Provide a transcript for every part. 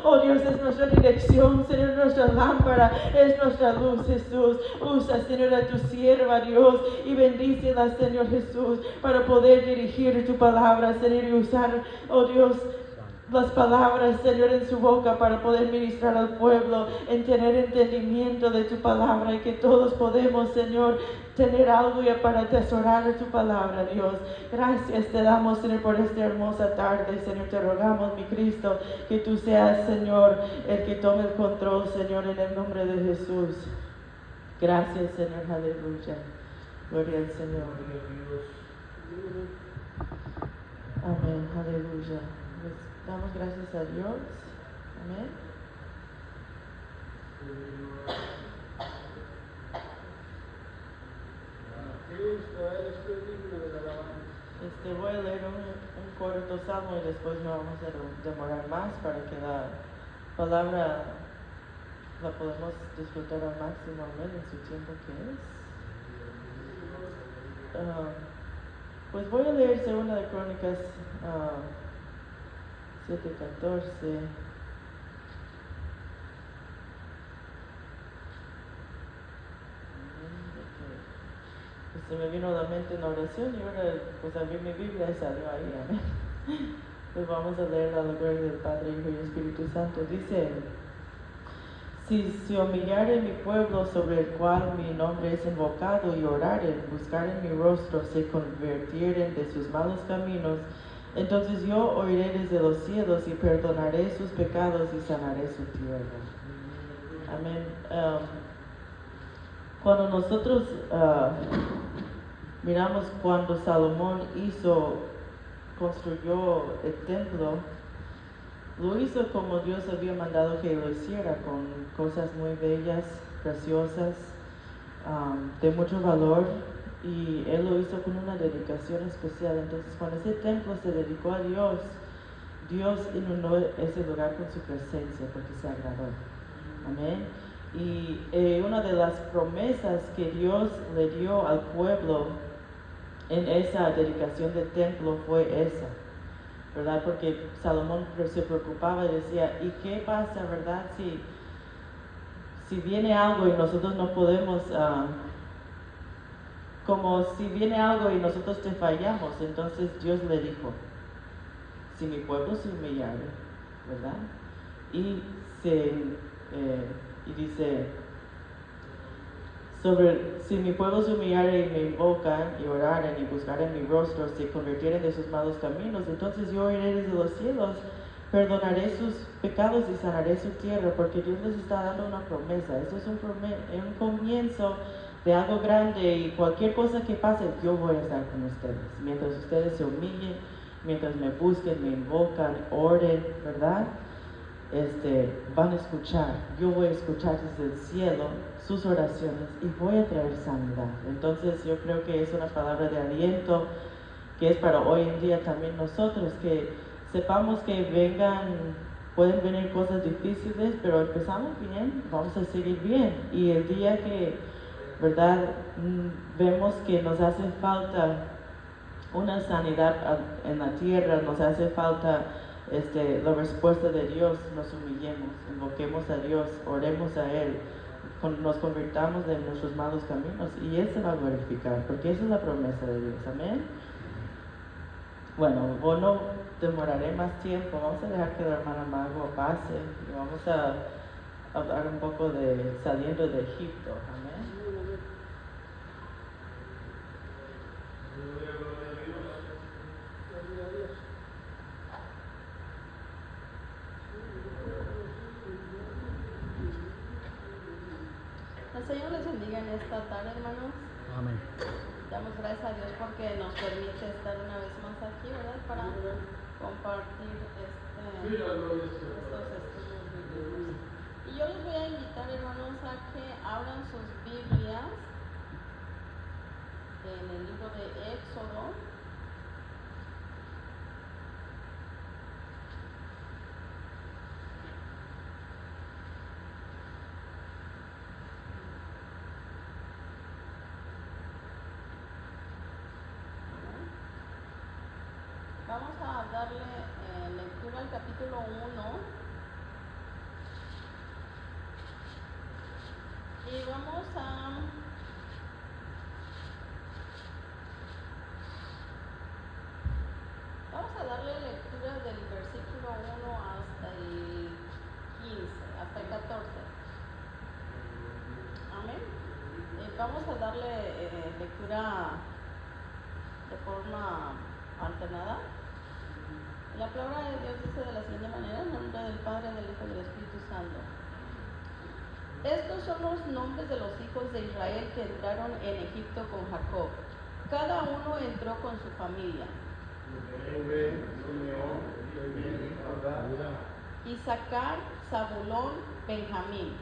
Oh Dios, es nuestra dirección, Señor, nuestra lámpara, es nuestra luz, Jesús. Usa, Señor, a tu sierva, Dios, y bendícela, Señor Jesús, para poder dirigir tu palabra, Señor, y usar, oh Dios, las palabras, Señor, en su boca para poder ministrar al pueblo, en tener entendimiento de tu palabra y que todos podemos, Señor, tener algo ya para atesorar tu palabra, Dios. Gracias te damos, Señor, por esta hermosa tarde, Señor. Te rogamos, mi Cristo, que tú seas, Señor, el que tome el control, Señor, en el nombre de Jesús. Gracias, Señor, aleluya. Gloria al Señor. Amén, aleluya. Les damos gracias a Dios. Amén. Voy a leer un corto salmo y después no vamos a demorar más para que la palabra la podamos disfrutar al máximo, amén, en su tiempo que es. Pues voy a leer Segunda de Crónicas 7:14. Se me vino a la mente en oración y ahora pues abrí mi Biblia y salió ahí, amén. Pues vamos a leer la gloria del Padre, Hijo y Espíritu Santo. Dice: si se humillare mi pueblo sobre el cual mi nombre es invocado y oraren, buscaren mi rostro, se convirtieren de sus malos caminos, entonces yo oiré desde los cielos y perdonaré sus pecados y sanaré su tierra. Amén. Cuando nosotros miramos cuando Salomón construyó el templo, lo hizo como Dios había mandado que lo hiciera, con cosas muy bellas, preciosas, de mucho valor, y él lo hizo con una dedicación especial. Entonces, cuando ese templo se dedicó a Dios, Dios inundó ese lugar con su presencia porque se agradó. Amén. Y una de las promesas que Dios le dio al pueblo en esa dedicación del templo fue esa, ¿verdad? Porque Salomón se preocupaba y decía, ¿y qué pasa, verdad? Si viene algo y nosotros no podemos, como si viene algo y nosotros te fallamos, entonces Dios le dijo, si mi pueblo se humillare, ¿verdad? Y dice, si mi pueblo se humillare y me invocan y oraren y buscaren mi rostro, se convirtieren de sus malos caminos, entonces yo iré desde los cielos, perdonaré sus pecados y sanaré su tierra, porque Dios les está dando una promesa. Eso es un comienzo de algo grande, y cualquier cosa que pase, yo voy a estar con ustedes. Mientras ustedes se humillen, mientras me busquen, me invocan, oren, ¿verdad? Van a escuchar, yo voy a escuchar desde el cielo sus oraciones y voy a traer sanidad. Entonces yo creo que es una palabra de aliento que es para hoy en día también nosotros, que sepamos que pueden venir cosas difíciles, pero empezamos bien, vamos a seguir bien. Y el día que, ¿verdad?, vemos que nos hace falta una sanidad en la tierra, nos hace falta la respuesta de Dios, nos humillemos, invoquemos a Dios, oremos a Él, nos convirtamos de nuestros malos caminos y Él se va a glorificar, porque esa es la promesa de Dios. Amén. Bueno, no demoraré más tiempo, vamos a dejar que la hermana Mago pase y vamos a hablar un poco de saliendo de Egipto. Amén. El Señor les bendiga en esta tarde, hermanos. Amén. Damos gracias a Dios porque nos permite estar una vez más aquí, ¿verdad? Para compartir estos estudios bíblicos. Y yo les voy a invitar, hermanos, a que abran sus Biblias en el libro de Éxodo. Vamos a darle lectura al capítulo 1. vamos a darle lectura del versículo 1 hasta el 15, hasta el 14. Amén. Vamos a darle lectura de forma alternada. La palabra de Dios dice de la siguiente manera, en nombre del Padre, del Hijo y del Espíritu Santo. Estos son los nombres de los hijos de Israel que entraron en Egipto con Jacob. Cada uno entró con su familia. Isaacar, Zabulón, Benjamín.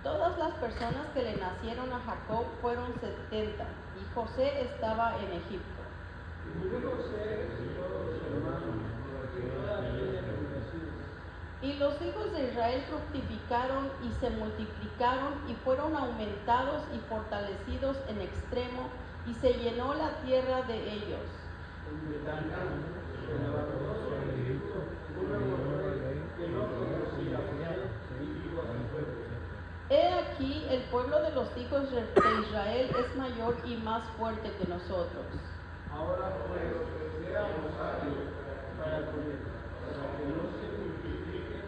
Todas las personas que le nacieron a Jacob fueron 70, y José estaba en Egipto. Y los hijos de Israel fructificaron y se multiplicaron y fueron aumentados y fortalecidos en extremo, y se llenó la tierra de ellos. He aquí, el pueblo de los hijos de Israel es mayor y más fuerte que nosotros. Ahora pues, seamos sabios para que no se multiplique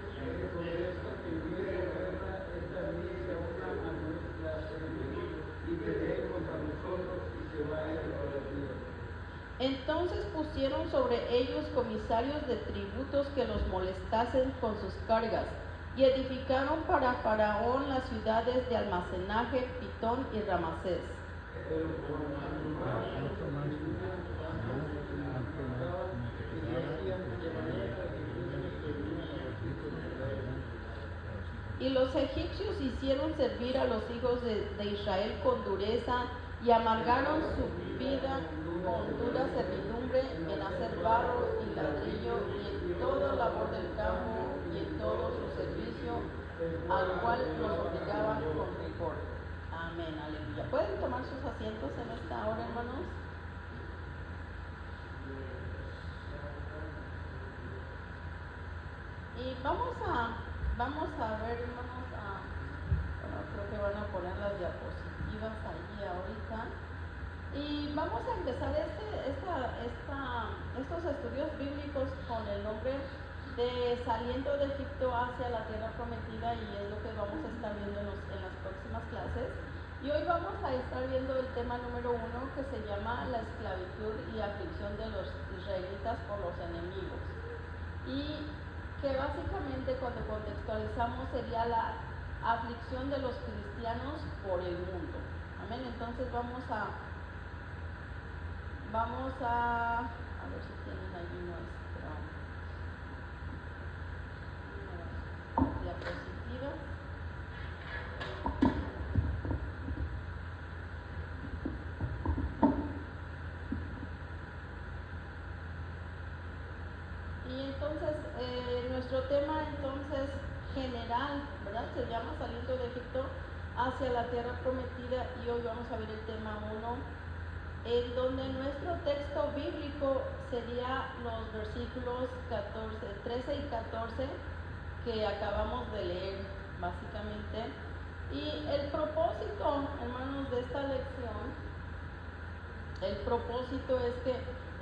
con esto que viene a esta misa a nuestras enemigos y que den contra nosotros y se vayan por el cielo. Entonces pusieron sobre ellos comisarios de tributos que los molestasen con sus cargas, y edificaron para Faraón las ciudades de almacenaje, Pitón y Ramasés. Y los egipcios hicieron servir a los hijos de Israel con dureza, y amargaron su vida con dura servidumbre en hacer barro y ladrillo, y en toda labor del campo, y en todo su servicio, al cual los obligaban con rigor. Amén, aleluya. ¿Pueden tomar sus asientos en esta hora, hermanos? Y vamos a ver, hermanos, bueno, creo que van a poner las diapositivas allí ahorita. Y vamos a empezar estos estudios bíblicos con el nombre de Saliendo de Egipto hacia la Tierra Prometida, y es lo que vamos a estar viendo en las próximas clases. Y hoy vamos a estar viendo el tema número 1, que se llama la esclavitud y aflicción de los israelitas por los enemigos. Y que básicamente, cuando contextualizamos, sería la aflicción de los cristianos por el mundo. Amén. Entonces vamos a ver si tienen allí nuestra diapositiva. Y entonces nuestro tema entonces general, ¿verdad? Se llama Saliendo de Egipto hacia la Tierra Prometida, y hoy vamos a ver el tema 1, en donde nuestro texto bíblico sería los versículos 13 y 14 que acabamos de leer, básicamente. Y el propósito, hermanos, de esta lección, el propósito es que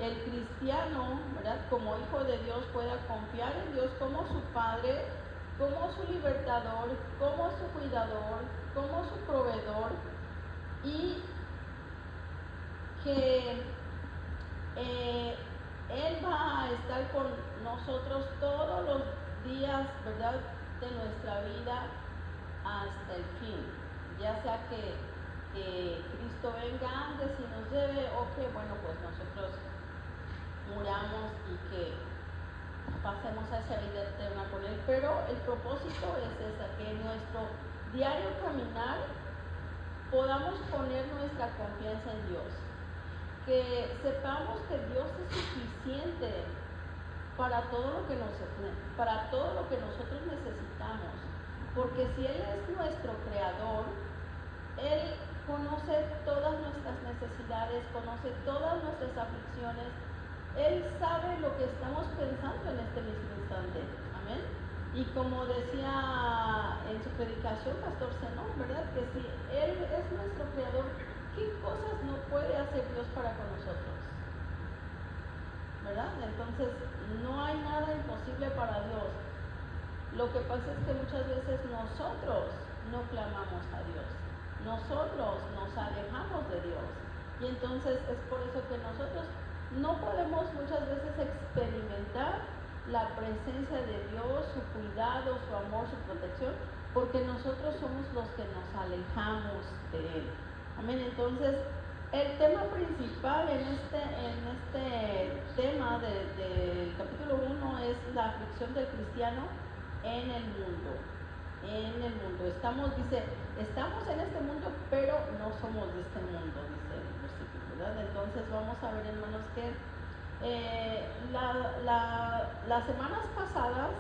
el cristiano, ¿verdad?, como hijo de Dios, pueda confiar en Dios como su Padre, como su libertador, como su cuidador, como su proveedor, y que Él va a estar con nosotros todos los días, ¿verdad?, de nuestra vida hasta el fin, ya sea que Cristo venga antes y nos lleve, o que, bueno, pues nosotros muramos y que pasemos a esa vida eterna con Él. Pero el propósito es ese, que en nuestro diario caminar podamos poner nuestra confianza en Dios, que sepamos que Dios es suficiente para todo lo que nosotros necesitamos, porque si Él es nuestro creador, Él conoce todas nuestras necesidades, conoce todas nuestras aflicciones. Él sabe lo que estamos pensando en este mismo instante. Amén. Y como decía en su predicación Pastor Zenón, ¿verdad? Que si Él es nuestro creador, ¿qué cosas no puede hacer Dios para con nosotros? ¿Verdad? Entonces, no hay nada imposible para Dios. Lo que pasa es que muchas veces nosotros no clamamos a Dios. Nosotros nos alejamos de Dios. Y entonces es por eso que nosotros no podemos muchas veces experimentar la presencia de Dios, su cuidado, su amor, su protección, porque nosotros somos los que nos alejamos de Él. Amén. Entonces, el tema principal en este tema del capítulo 1 es la aflicción del cristiano en el mundo. En el mundo. Dice, estamos en este mundo, pero no somos de este mundo, dice el versículo, ¿verdad? Entonces vamos a ver, hermanos, que las semanas pasadas,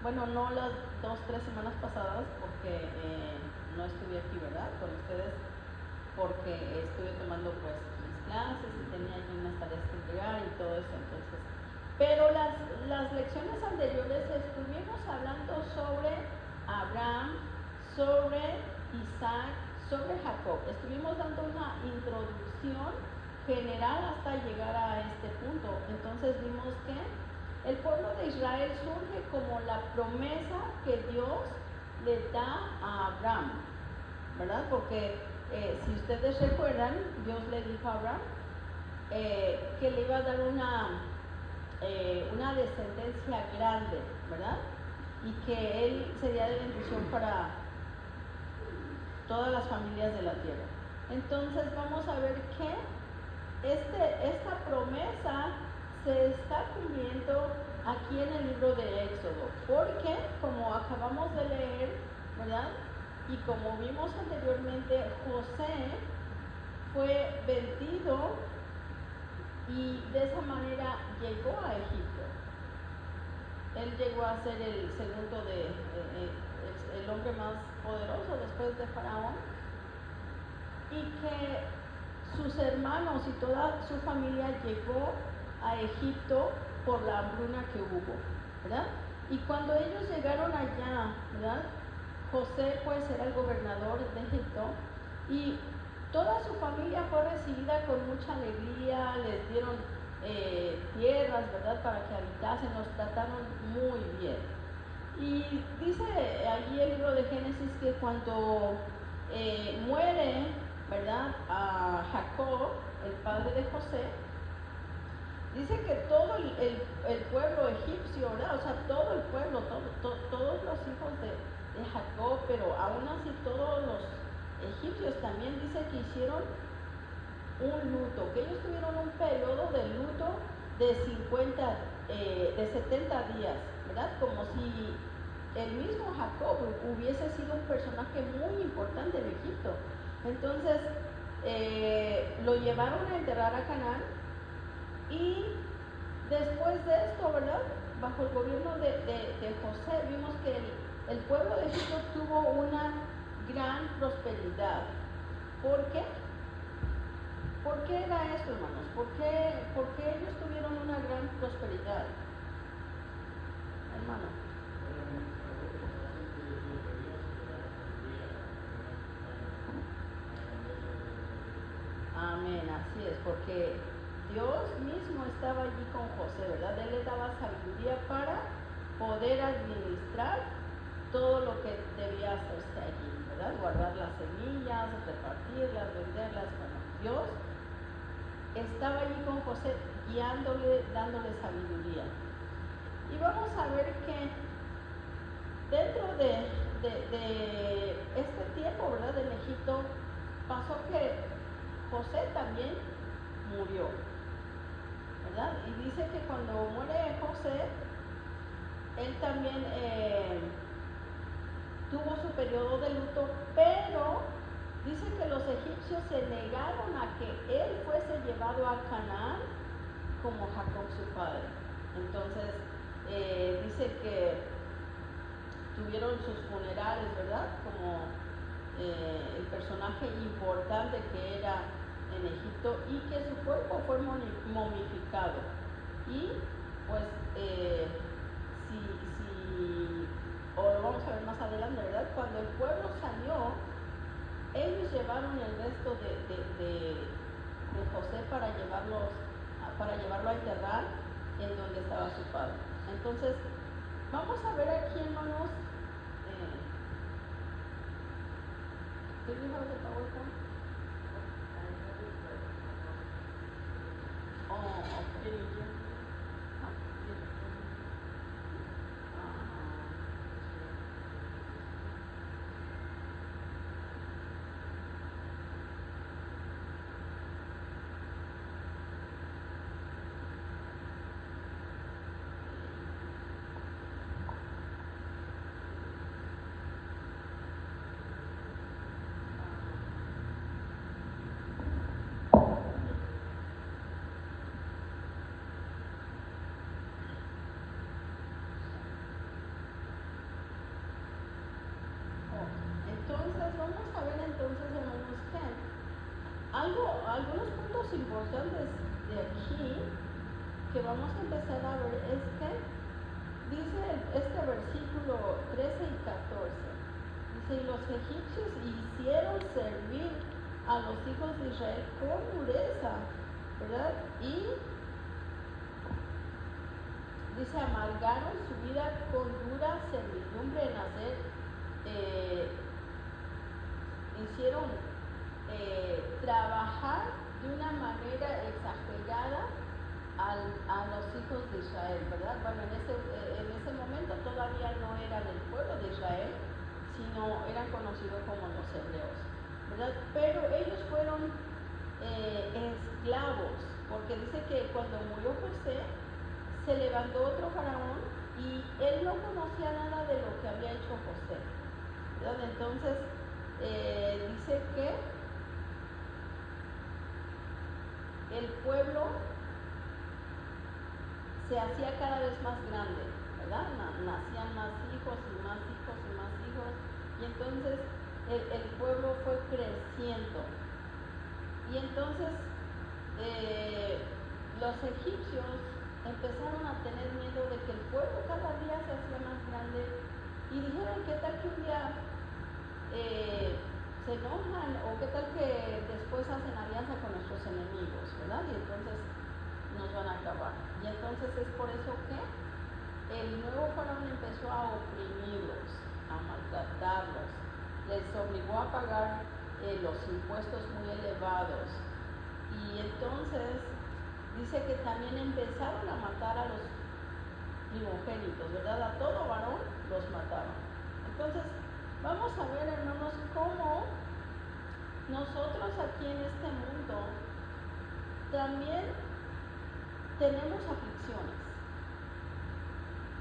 bueno, no las 2-3 semanas pasadas, porque no estuve aquí, ¿verdad? Con ustedes, porque estuve tomando pues mis clases y tenía yo unas tareas que entregar y todo eso, entonces. Pero las lecciones anteriores estuvimos hablando sobre Abraham, sobre Isaac, sobre Jacob. Estuvimos dando una introducción general hasta llegar a este punto. Entonces vimos que el pueblo de Israel surge como la promesa que Dios le da a Abraham, ¿verdad? Porque si ustedes recuerdan, Dios le dijo a Abraham que le iba a dar una descendencia grande, ¿verdad? Y que él sería de bendición para todas las familias de la tierra. Entonces vamos a ver que esta promesa se está cumpliendo aquí en el libro de Éxodo, porque como acabamos de leer, ¿verdad? Y como vimos anteriormente, José fue vendido y de esa manera llegó a Egipto. Él llegó a ser el segundo el hombre más poderoso después de Faraón, y que sus hermanos y toda su familia llegó a Egipto por la hambruna que hubo, ¿verdad? Y cuando ellos llegaron allá, ¿verdad? José pues era el gobernador de Egipto y toda su familia fue recibida con mucha alegría, les dieron tierras, ¿verdad? Para que habitasen, los trataron muy bien. Y dice allí el libro de Génesis que cuando muere, ¿verdad? A Jacob, el padre de José, dice que todo el pueblo egipcio, ¿verdad? O sea, todo el pueblo, todos los hijos de Jacob, pero aún así todos los egipcios también dice que hicieron un luto, que ellos tuvieron un periodo de luto de 70 días, ¿verdad? Como si el mismo Jacob hubiese sido un personaje muy importante de Egipto. Entonces lo llevaron a enterrar a Canaán, y después de esto, ¿verdad? Bajo el gobierno de José, vimos que el pueblo de Egipto tuvo una gran prosperidad. ¿Por qué? ¿Por qué era esto, hermanos? ¿Por qué ellos tuvieron una gran prosperidad? Hermano. Amén, así es, porque Dios mismo estaba allí con José, ¿verdad? Él le daba sabiduría para poder administrar todo lo que debía hacerse allí, ¿verdad? Guardar las semillas, repartirlas, venderlas. Bueno, Dios estaba allí con José, guiándole, dándole sabiduría. Y vamos a ver que dentro de este tiempo, ¿verdad? En Egipto pasó que José también murió, ¿verdad? Y dice que cuando muere José, él también tuvo su periodo de luto, pero dice que los egipcios se negaron a que él fuese llevado a Canaán como Jacob su padre. Entonces dice que tuvieron sus funerales, ¿verdad? Como el personaje importante que era en Egipto, y que su cuerpo fue momificado. Y pues si puesto de José para llevarlo a enterrar en donde estaba su padre. Entonces, vamos a ver aquí, hermanos. ¿Do you have the PowerPoint? Oh, okay. Entonces, vamos a ver entonces, hermanos, que algunos puntos importantes de aquí que vamos a empezar a ver es que dice este versículo 13 y 14, dice, y los egipcios hicieron servir a los hijos de Israel con dureza, ¿verdad? Y dice, amargaron su vida con dura servidumbre en hacer, hicieron trabajar de una manera exagerada a los hijos de Israel, ¿verdad? Bueno, en ese momento todavía no eran el pueblo de Israel, sino eran conocidos como los hebreos, ¿verdad? Pero ellos fueron esclavos, porque dice que cuando murió José, se levantó otro faraón y él no conocía nada de lo que había hecho José, ¿verdad? Entonces, dice que el pueblo se hacía cada vez más grande, ¿verdad? Nacían más hijos y más hijos y más hijos, y entonces el pueblo fue creciendo. Y entonces los egipcios empezaron a tener miedo de que el pueblo cada día se hacía más grande, y dijeron, ¿qué tal que un día se enojan, o qué tal que después hacen alianza con nuestros enemigos, ¿verdad? Y entonces nos van a acabar. Y entonces es por eso que el nuevo faraón empezó a oprimirlos, a maltratarlos, les obligó a pagar los impuestos muy elevados, y entonces dice que también empezaron a matar a los primogénitos, ¿verdad? A todo varón los mataban. Entonces, vamos a ver, hermanos, cómo nosotros aquí en este mundo también tenemos aflicciones.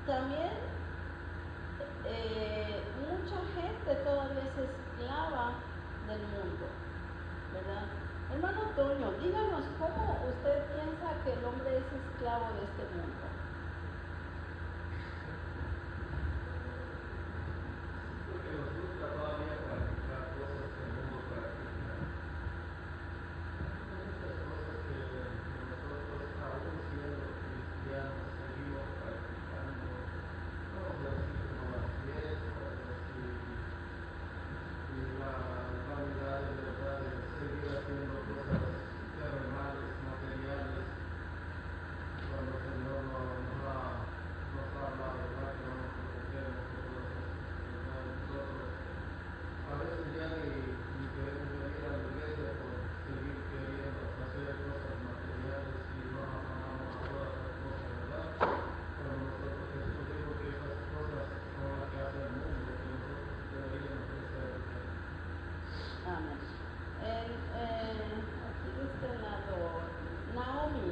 También mucha gente todavía es esclava del mundo, ¿verdad? Hermano Toño, díganos cómo usted piensa que el hombre es esclavo de este mundo. Porque nos gusta todavía practicar cosas que el mundo practica. Hay muchas cosas que nosotros, aún siendo cristianos, seguimos practicando. Vamos a decir como las fiestas y la vanidad de verdad de seguir haciendo cosas terrenales, materiales, cuando el Señor nos ha hablado, ¿verdad? Que no nos preocupemos por todas esas cosas. Nosotros a veces ya ni queremos venir a la iglesia por seguir queriendo hacer cosas materiales y no amamos a todas las cosas, ¿verdad? Cuando nosotros, Jesús dijo que esas cosas son las que hace el mundo, que nosotros deberíamos hacer. Amén. Aquí de este lado, Naomi,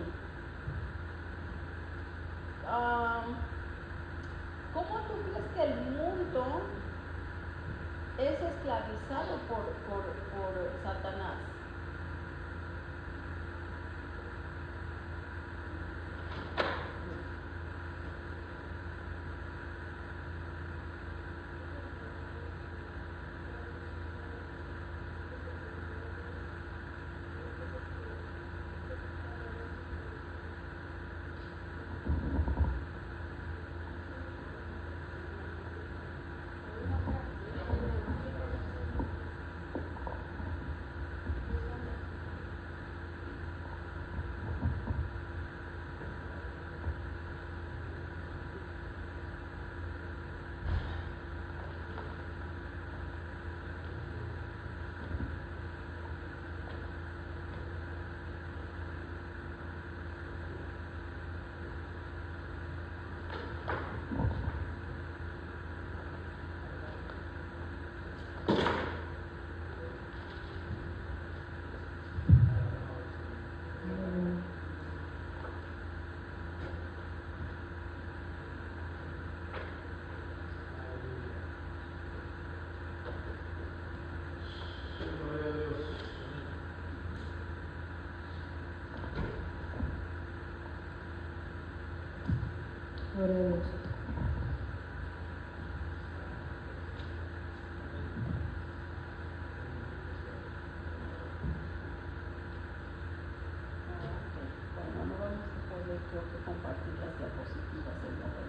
¿cómo tú crees que el mundo es esclavizado por Satanás? Oremos. Bueno, no vamos a poder, creo que, compartir las diapositivas el día de hoy.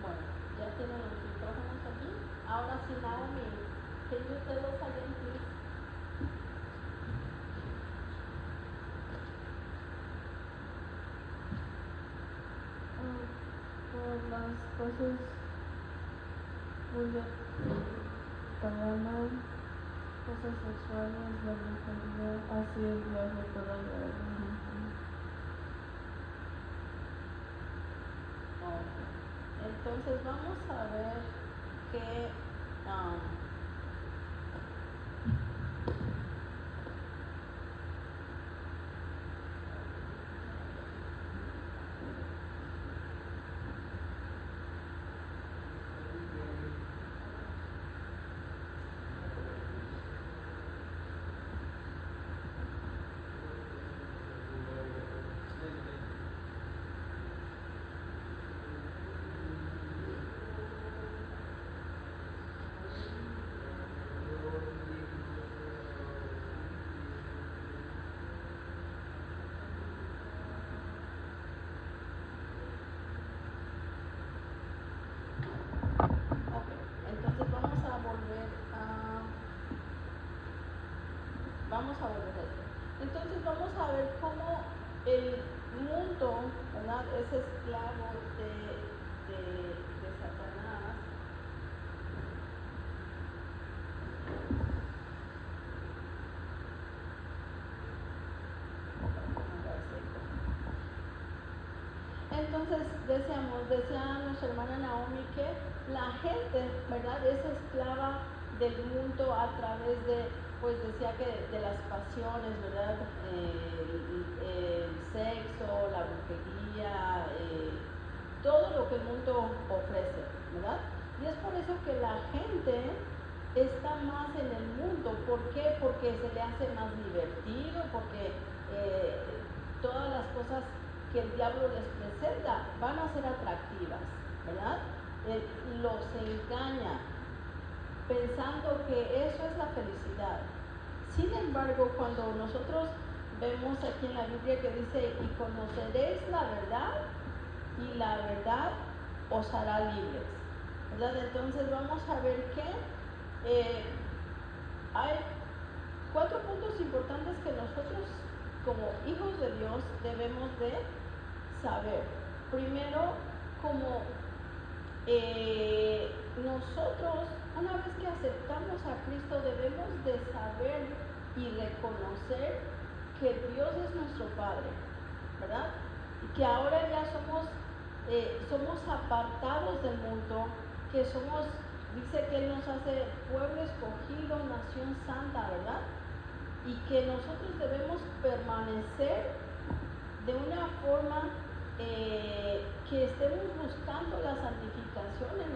Bueno, ya tienen los micrófonos aquí. Ahora sí, Naomi, can you tell us again, please? Por las cosas cuya pagaban cosas sexuales, la brujería, así es bajo toda la religión. Ok. Entonces vamos a ver que entonces vamos a volver a esto. Entonces vamos a ver cómo el mundo, ¿verdad?, es esclavo de Satanás. Entonces decía nuestra hermana Naomi que la gente, ¿verdad?, es esclava del mundo a través de, pues decía que de las pasiones, ¿verdad?, el sexo, la brujería, todo lo que el mundo ofrece, ¿verdad? Y es por eso que la gente está más en el mundo. ¿Por qué? Porque se le hace más divertido, porque todas las cosas que el diablo les presenta van a ser atractivas, ¿verdad? Los engaña pensando que eso es la felicidad. Sin embargo, cuando nosotros vemos aquí en la Biblia que dice, y conoceréis la verdad, y la verdad os hará libres, ¿verdad? Entonces vamos a ver que hay 4 puntos importantes que nosotros como hijos de Dios debemos de saber. Primero, como nosotros, una vez que aceptamos a Cristo, debemos de saber y reconocer que Dios es nuestro Padre, ¿verdad? Y que ahora ya somos apartados del mundo, que dice que Él nos hace pueblo escogido, nación santa, ¿verdad? Y que nosotros debemos permanecer de una forma que estemos buscando la santificación en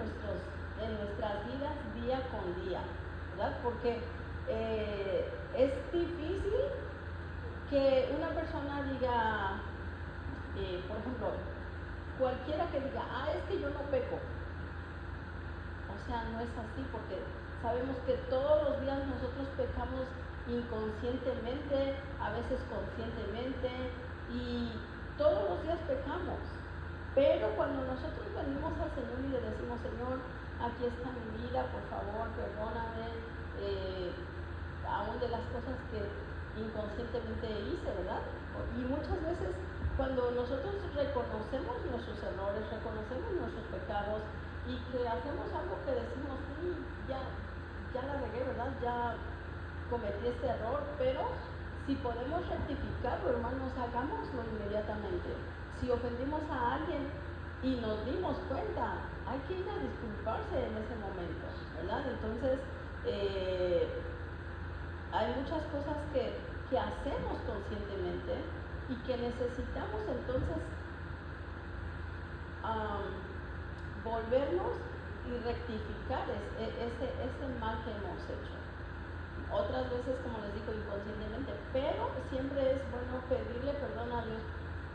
nuestras vidas día con día, ¿verdad? Porque es difícil que una persona diga, por ejemplo, cualquiera que diga, es que yo no peco. O sea, no es así, porque Sabemos que todos los días nosotros pecamos inconscientemente, a veces conscientemente, y todos los días pecamos. Pero cuando nosotros venimos al Señor y le decimos, Señor, aquí está mi vida, por favor, perdóname, aún de las cosas que inconscientemente hice, ¿verdad? Y muchas veces cuando nosotros reconocemos nuestros errores, reconocemos nuestros pecados y que hacemos algo que decimos, sí, ya la regué, ¿verdad? Ya cometí este error, pero si podemos rectificarlo, hermanos, hagámoslo inmediatamente. Si ofendimos a alguien y nos dimos cuenta, hay que ir a disculparse en ese momento, ¿verdad? Entonces, hay muchas cosas que hacemos conscientemente y que necesitamos entonces volvernos y rectificar ese mal que hemos hecho. Otras veces, como les digo, inconscientemente, pero siempre es bueno pedirle perdón a Dios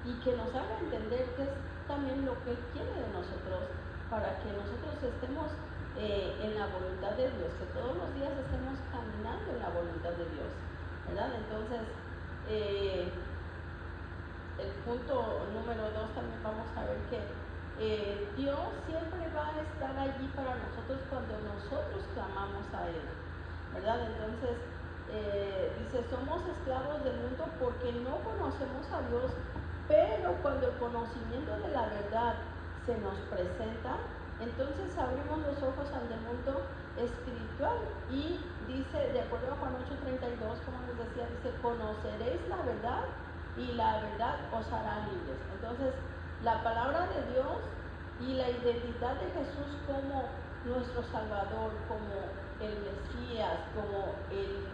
y que nos haga entender que es también lo que Él quiere de nosotros, para que nosotros estemos en la voluntad de Dios, que todos los días estemos caminando en la voluntad de Dios, ¿verdad? Entonces, el punto número 2 también vamos a ver que Dios siempre va a estar allí para nosotros cuando nosotros clamamos a Él, ¿verdad? Entonces, dice, somos esclavos del mundo porque no conocemos a Dios, pero cuando el conocimiento de la verdad se nos presenta, entonces abrimos los ojos al mundo espiritual y dice, de acuerdo a Juan 8:32, como les decía, dice, conoceréis la verdad y la verdad os hará libres. Entonces, la palabra de Dios y la identidad de Jesús como nuestro Salvador, como el Mesías, como el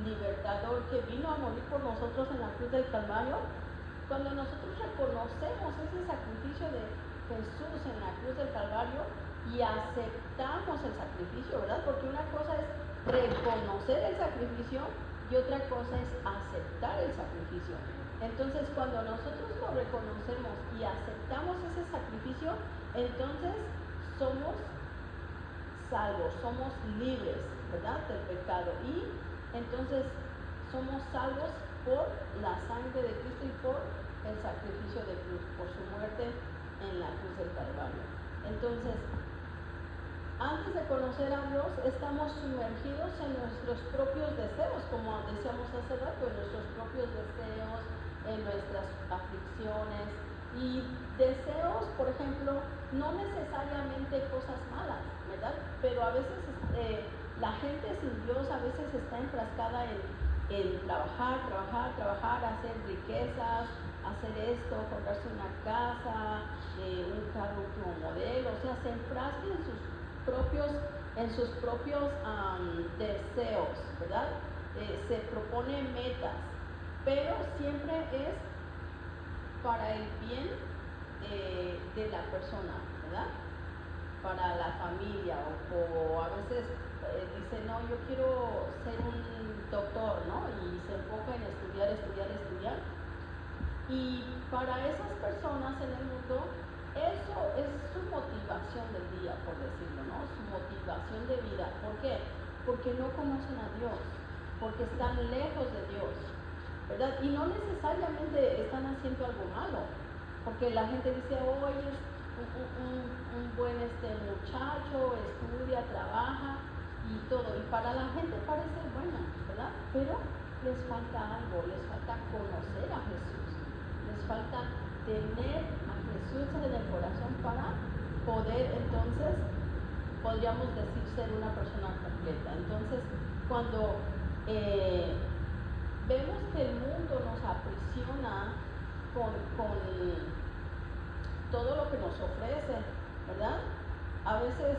libertador que vino a morir por nosotros en la cruz del Calvario, cuando nosotros reconocemos ese sacrificio de Jesús en la cruz del Calvario y aceptamos el sacrificio, ¿verdad? Porque una cosa es reconocer el sacrificio y otra cosa es aceptar el sacrificio. Entonces, cuando nosotros lo reconocemos y aceptamos ese sacrificio, entonces somos salvos, somos libres, ¿verdad? Del pecado. Y entonces somos salvos por la sangre de Cristo y por el sacrificio de cruz, por su muerte en la cruz del Calvario. Entonces, antes de conocer a Dios, estamos sumergidos en nuestros propios deseos, como decíamos hace rato, en nuestros propios deseos, en nuestras aflicciones. Y deseos, por ejemplo, no necesariamente cosas malas, ¿verdad? Pero a veces la gente sin Dios a veces está enfrascada en trabajar, hacer riquezas, hacer esto, comprarse una casa, un carro último modelo, o sea, se enfrasca en sus propios deseos, ¿verdad? Se propone metas, pero siempre es para el bien de la persona, ¿verdad? Para la familia, o a veces dice, no, yo quiero ser un doctor, ¿no? Y se enfoca en estudiar. Y para esas personas en el mundo, eso es su motivación del día, por decirlo, ¿no? Su motivación de vida. ¿Por qué? Porque no conocen a Dios, porque están lejos de Dios, ¿verdad? Y no necesariamente están haciendo algo malo, porque la gente dice, oye, es un buen muchacho, estudia, trabaja y todo, y para la gente parece bueno, ¿verdad? Pero les falta algo, les falta conocer a Jesús, les falta tener a Jesús en el corazón para poder, entonces, podríamos decir, ser una persona completa. Entonces, cuando vemos que el mundo nos aprisiona con todo lo que nos ofrece, ¿verdad? A veces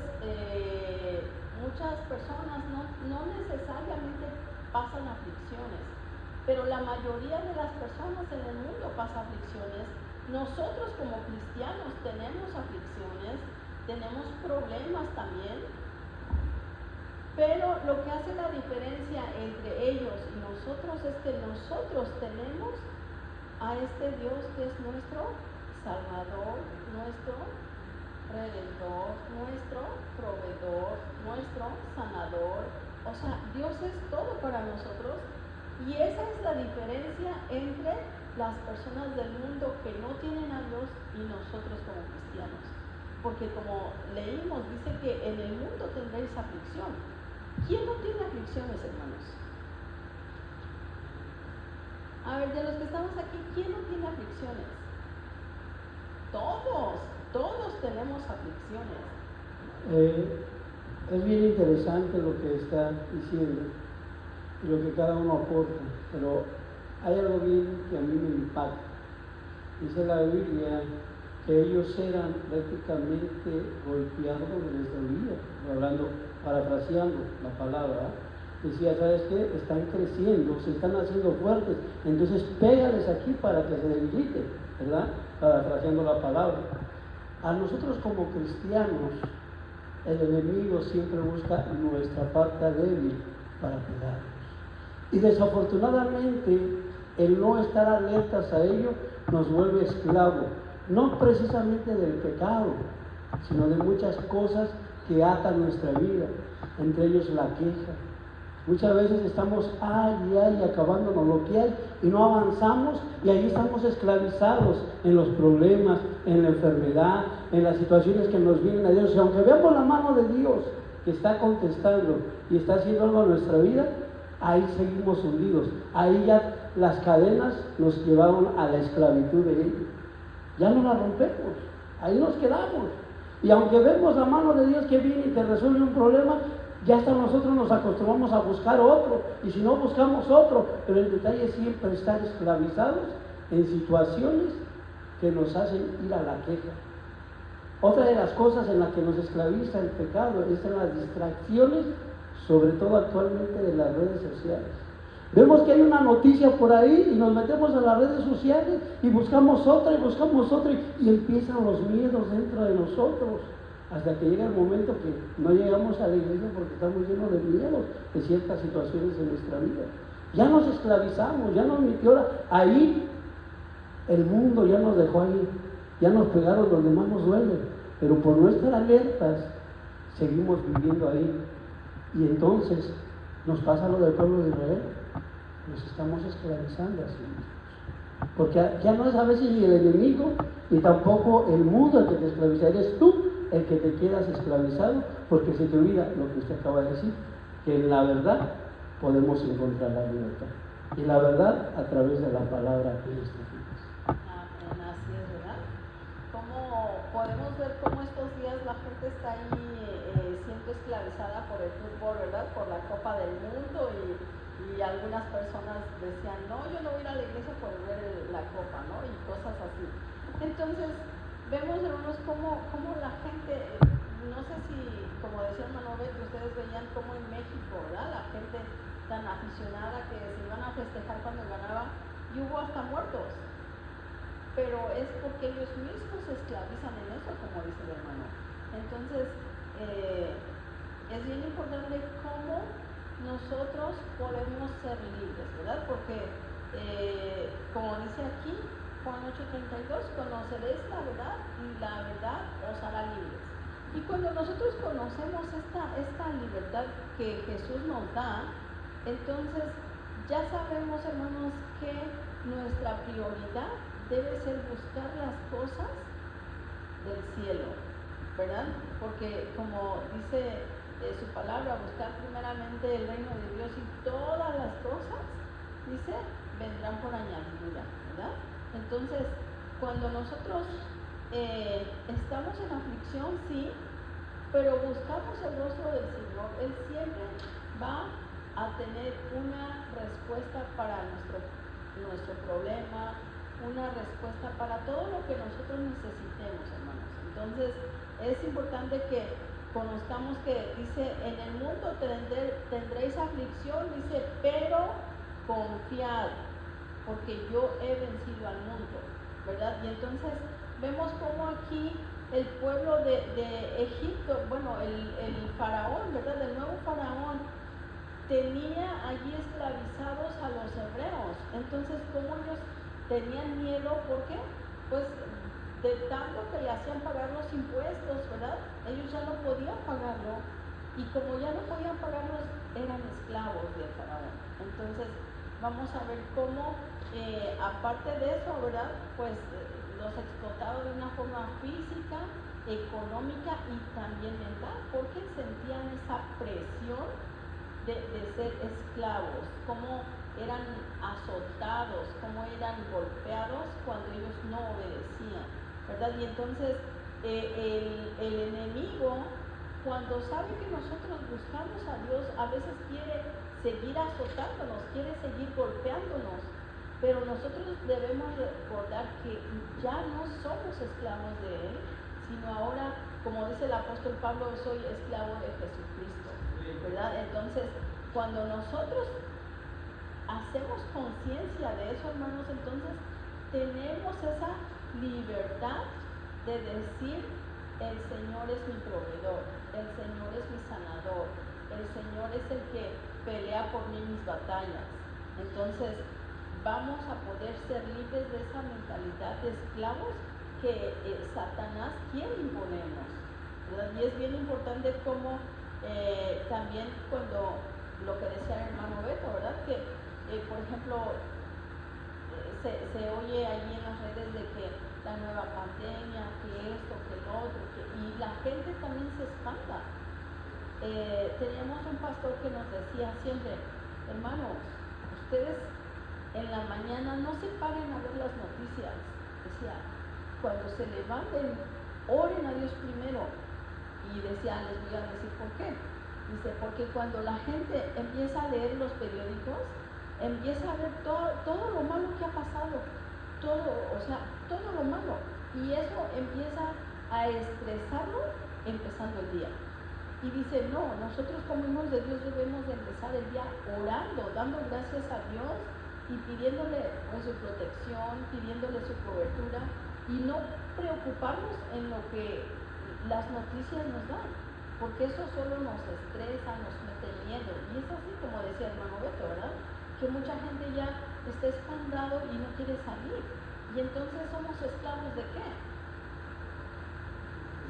muchas personas no necesariamente pasan aflicciones, pero la mayoría de las personas en el mundo pasan aflicciones. Nosotros como cristianos tenemos aflicciones, tenemos problemas también, pero lo que hace la diferencia entre ellos y nosotros es que nosotros tenemos a este Dios que es nuestro Salvador, nuestro redentor nuestro, proveedor nuestro, sanador. O sea, Dios es todo para nosotros y esa es la diferencia entre las personas del mundo que no tienen a Dios y nosotros como cristianos. Porque como leímos, dice que en el mundo tendréis aflicción. ¿Quién no tiene aflicciones, hermanos? A ver, de los que estamos aquí, ¿quién no tiene aflicciones? Todos tenemos aflicciones. Es bien interesante lo que está diciendo y lo que cada uno aporta, pero hay algo bien que a mí me impacta. Dice la Biblia que ellos eran prácticamente golpeados donde les dolía, hablando, parafraseando la palabra. Decía, ¿sabes qué? Están creciendo, se están haciendo fuertes, entonces pégales aquí para que se debiliten, ¿verdad? Parafraseando la palabra. A nosotros como cristianos, el enemigo siempre busca nuestra parte débil para pegarnos. Y desafortunadamente, el no estar alertas a ello nos vuelve esclavos, no precisamente del pecado, sino de muchas cosas que atan nuestra vida, entre ellos la queja. Muchas veces estamos acabándonos lo que hay y no avanzamos, y ahí estamos esclavizados en los problemas, en la enfermedad, en las situaciones que nos vienen a Dios. Y aunque veamos la mano de Dios que está contestando y está haciendo algo en nuestra vida, ahí seguimos hundidos. Ahí ya las cadenas nos llevaron a la esclavitud de ellos. Ya no la rompemos, ahí nos quedamos. Y aunque vemos la mano de Dios que viene y te resuelve un problema, ya hasta nosotros nos acostumbramos a buscar otro, y si no buscamos otro, pero el detalle es siempre estar esclavizados en situaciones que nos hacen ir a la queja. Otra de las cosas en las que nos esclaviza el pecado es en las distracciones, sobre todo actualmente de las redes sociales. Vemos que hay una noticia por ahí y nos metemos a las redes sociales y buscamos otra y empiezan los miedos dentro de nosotros, hasta que llega el momento que no llegamos a la iglesia porque estamos llenos de miedos de ciertas situaciones en nuestra vida. Ya nos esclavizamos, ya nos metió ahí, el mundo ya nos dejó ahí, ya nos pegaron donde más nos duele, pero por no estar alertas seguimos viviendo ahí. Y entonces nos pasa lo del pueblo de Israel, nos estamos esclavizando así mismos, porque ya no es a veces ni el enemigo ni tampoco el mundo el que te esclaviza, eres tú el que te quedas esclavizado, porque se te olvida lo que usted acaba de decir, que en la verdad podemos encontrar la libertad, y la verdad a través de la palabra de nuestras vidas. Así es, ¿verdad? Como podemos ver cómo estos días la gente está ahí siendo esclavizada por el fútbol, ¿verdad? Por la Copa del Mundo, y algunas personas decían, no, yo no voy a ir a la iglesia por ver la Copa, ¿no? Y cosas así. Entonces, vemos, hermanos, cómo la gente, no sé si, como decía el hermano Beto, ustedes veían cómo en México, ¿verdad? La gente tan aficionada que se iban a festejar cuando ganaba, y hubo hasta muertos. Pero es porque ellos mismos se esclavizan en eso, como dice el hermano. Entonces, es bien importante cómo nosotros podemos ser libres, ¿verdad? Porque, como dice aquí, Juan 8:32, conoceréis la verdad y la verdad os hará libres. Y cuando nosotros conocemos esta libertad que Jesús nos da, entonces ya sabemos, hermanos, que nuestra prioridad debe ser buscar las cosas del cielo, ¿verdad? Porque como dice su palabra, buscar primeramente el reino de Dios, y todas las cosas, dice, vendrán por añadidura, ¿verdad? Entonces, cuando nosotros estamos en aflicción, sí, pero buscamos el rostro del Señor, Él siempre va a tener una respuesta para nuestro problema, una respuesta para todo lo que nosotros necesitemos, hermanos. Entonces, es importante que conozcamos que dice, en el mundo tendréis aflicción, dice, pero confiad, porque yo he vencido al mundo, ¿verdad? Y entonces vemos cómo aquí el pueblo de Egipto, bueno, el faraón, ¿verdad? El nuevo faraón tenía allí esclavizados a los hebreos. Entonces, ¿cómo ellos tenían miedo? ¿Por qué? Pues de tanto que le hacían pagar los impuestos, ¿verdad? Ellos ya no podían pagarlo, y como ya no podían pagarlos, eran esclavos de Faraón. Entonces, vamos a ver cómo, aparte de eso, ¿verdad? Pues los explotaban de una forma física, económica y también mental, porque sentían esa presión de ser esclavos, cómo eran azotados, cómo eran golpeados cuando ellos no obedecían, ¿verdad? Y entonces el enemigo, cuando sabe que nosotros buscamos a Dios, a veces quiere seguir azotándonos, quiere seguir golpeándonos, pero nosotros debemos recordar que ya no somos esclavos de Él, sino ahora, como dice el apóstol Pablo, soy esclavo de Jesucristo, ¿verdad? Entonces, cuando nosotros hacemos conciencia de eso, hermanos, entonces tenemos esa libertad de decir: el Señor es mi proveedor, el Señor es mi sanador, el Señor es el que pelea por mí mis batallas. Entonces vamos a poder ser libres de esa mentalidad de esclavos que Satanás quiere imponernos, ¿verdad? Y es bien importante como también cuando lo que decía el hermano Beto, ¿verdad? Que por ejemplo se oye allí en las redes de que la nueva pandemia, que esto, que lo otro, y la gente también se espanta. Teníamos un pastor que nos decía siempre: hermanos, ustedes en la mañana no se paren a ver las noticias. Decía, cuando se levanten, oren a Dios primero. Y decía, les voy a decir por qué. Dice, porque cuando la gente empieza a leer los periódicos, empieza a ver todo lo malo que ha pasado, todo lo malo, y eso empieza a estresarlo empezando el día. Y dice, no, nosotros como hijos de Dios debemos de empezar el día orando, dando gracias a Dios y pidiéndole pues, su protección, pidiéndole su cobertura, y no preocuparnos en lo que las noticias nos dan, porque eso solo nos estresa, nos mete miedo. Y es así como decía el hermano Beto, ¿verdad? Que mucha gente ya está espantado y no quiere salir. Y entonces somos esclavos ¿de qué?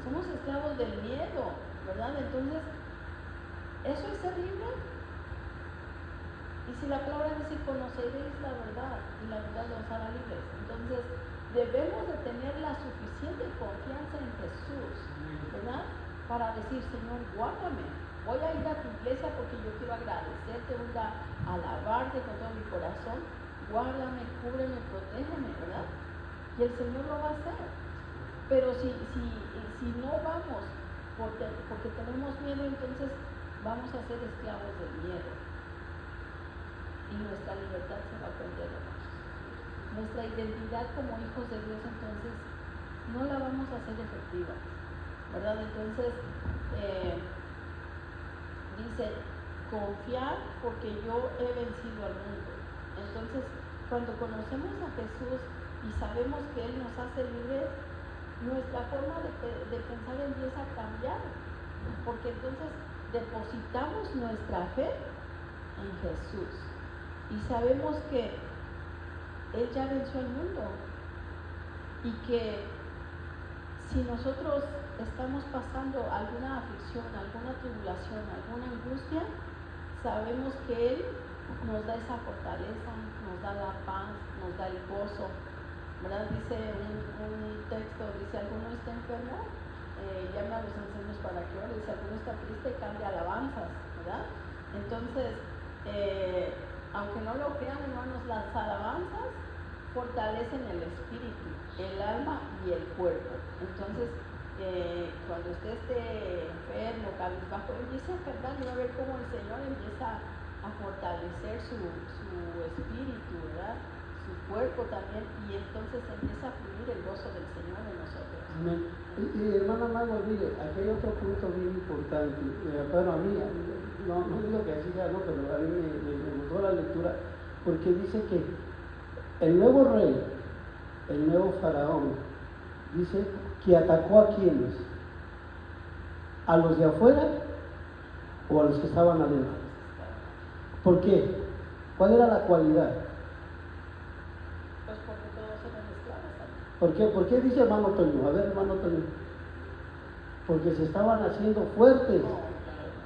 Somos esclavos del miedo, ¿verdad? Entonces, ¿eso es ser libre? Y si la palabra dice, conoceréis la verdad, y la verdad los hará libres. Entonces, debemos de tener la suficiente confianza en Jesús, ¿verdad? Para decir, Señor, guárdame. Voy a ir a tu iglesia porque yo quiero agradecerte, voy a alabarte con todo mi corazón. Guárdame, cúbreme, protégeme, ¿verdad? Y el Señor lo va a hacer. Pero si no vamos porque tenemos miedo, entonces vamos a ser esclavos del miedo. Y nuestra libertad se va a perder, hermanos. Nuestra identidad como hijos de Dios, entonces, no la vamos a hacer efectiva, ¿verdad? Entonces, dice, confiar porque yo he vencido al mundo. Entonces, cuando conocemos a Jesús y sabemos que Él nos hace libres, nuestra forma de pensar empieza a cambiar, porque entonces depositamos nuestra fe en Jesús y sabemos que Él ya venció al mundo, y que si nosotros estamos pasando alguna aflicción, alguna tribulación, alguna angustia, sabemos que Él nos da esa fortaleza, nos da la paz, nos da el gozo, ¿verdad? Dice un texto, dice, alguno está enfermo, llama a los ancianos para que ore, dice, alguno está triste, cambia alabanzas, ¿verdad? Entonces, aunque no lo crean, hermanos, las alabanzas fortalecen el espíritu, el alma y el cuerpo. Entonces, cuando usted esté enfermo, cabizbajo, empiece a cantar y va a ver cómo el Señor empieza a fortalecer su espíritu, ¿verdad? Su cuerpo también, y entonces empieza a fluir el gozo del Señor en nosotros. Amén. Y hermana Mago, mire, aquí hay otro punto bien importante. Bueno, a mí, no digo que así sea, no, pero a mí me gustó la lectura, porque dice que el nuevo rey, el nuevo faraón, dice que atacó a quienes, a los de afuera o a los que estaban adentro. ¿Por qué? ¿Cuál era la cualidad? Pues porque todos eran esclavos también. ¿Por qué? ¿Por qué dice hermano Toño? A ver, hermano Toño. Porque se estaban haciendo fuertes.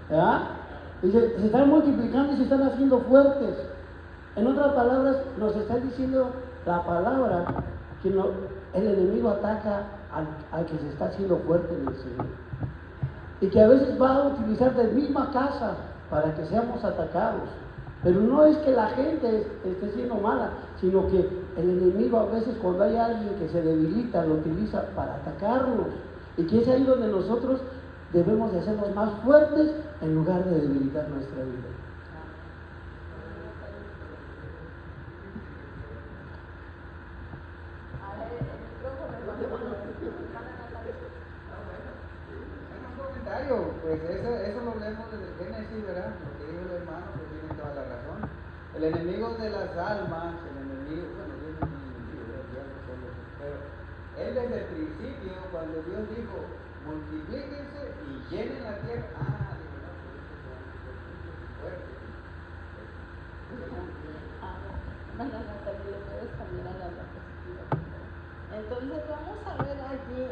¿Verdad? Dice, se están multiplicando y se están haciendo fuertes. En otras palabras, nos está diciendo la palabra que el enemigo ataca al que se está haciendo fuerte en el Señor. Y que a veces va a utilizar de misma casa para que seamos atacados. Pero no es que la gente esté siendo mala, sino que el enemigo a veces cuando hay alguien que se debilita lo utiliza para atacarnos. Y que es ahí donde nosotros debemos de hacernos más fuertes en lugar de debilitar nuestra vida. Pues eso lo leemos desde Génesis, ¿verdad? Lo que dijo el hermano, pues tiene toda la razón. El enemigo de las almas, el enemigo, bueno, Dios no es un enemigo, el diablo solo, pero él desde el principio, cuando Dios dijo, multiplíquense y llenen la tierra, dijo, no, pues estos son fuertes. Entonces vamos a ver aquí,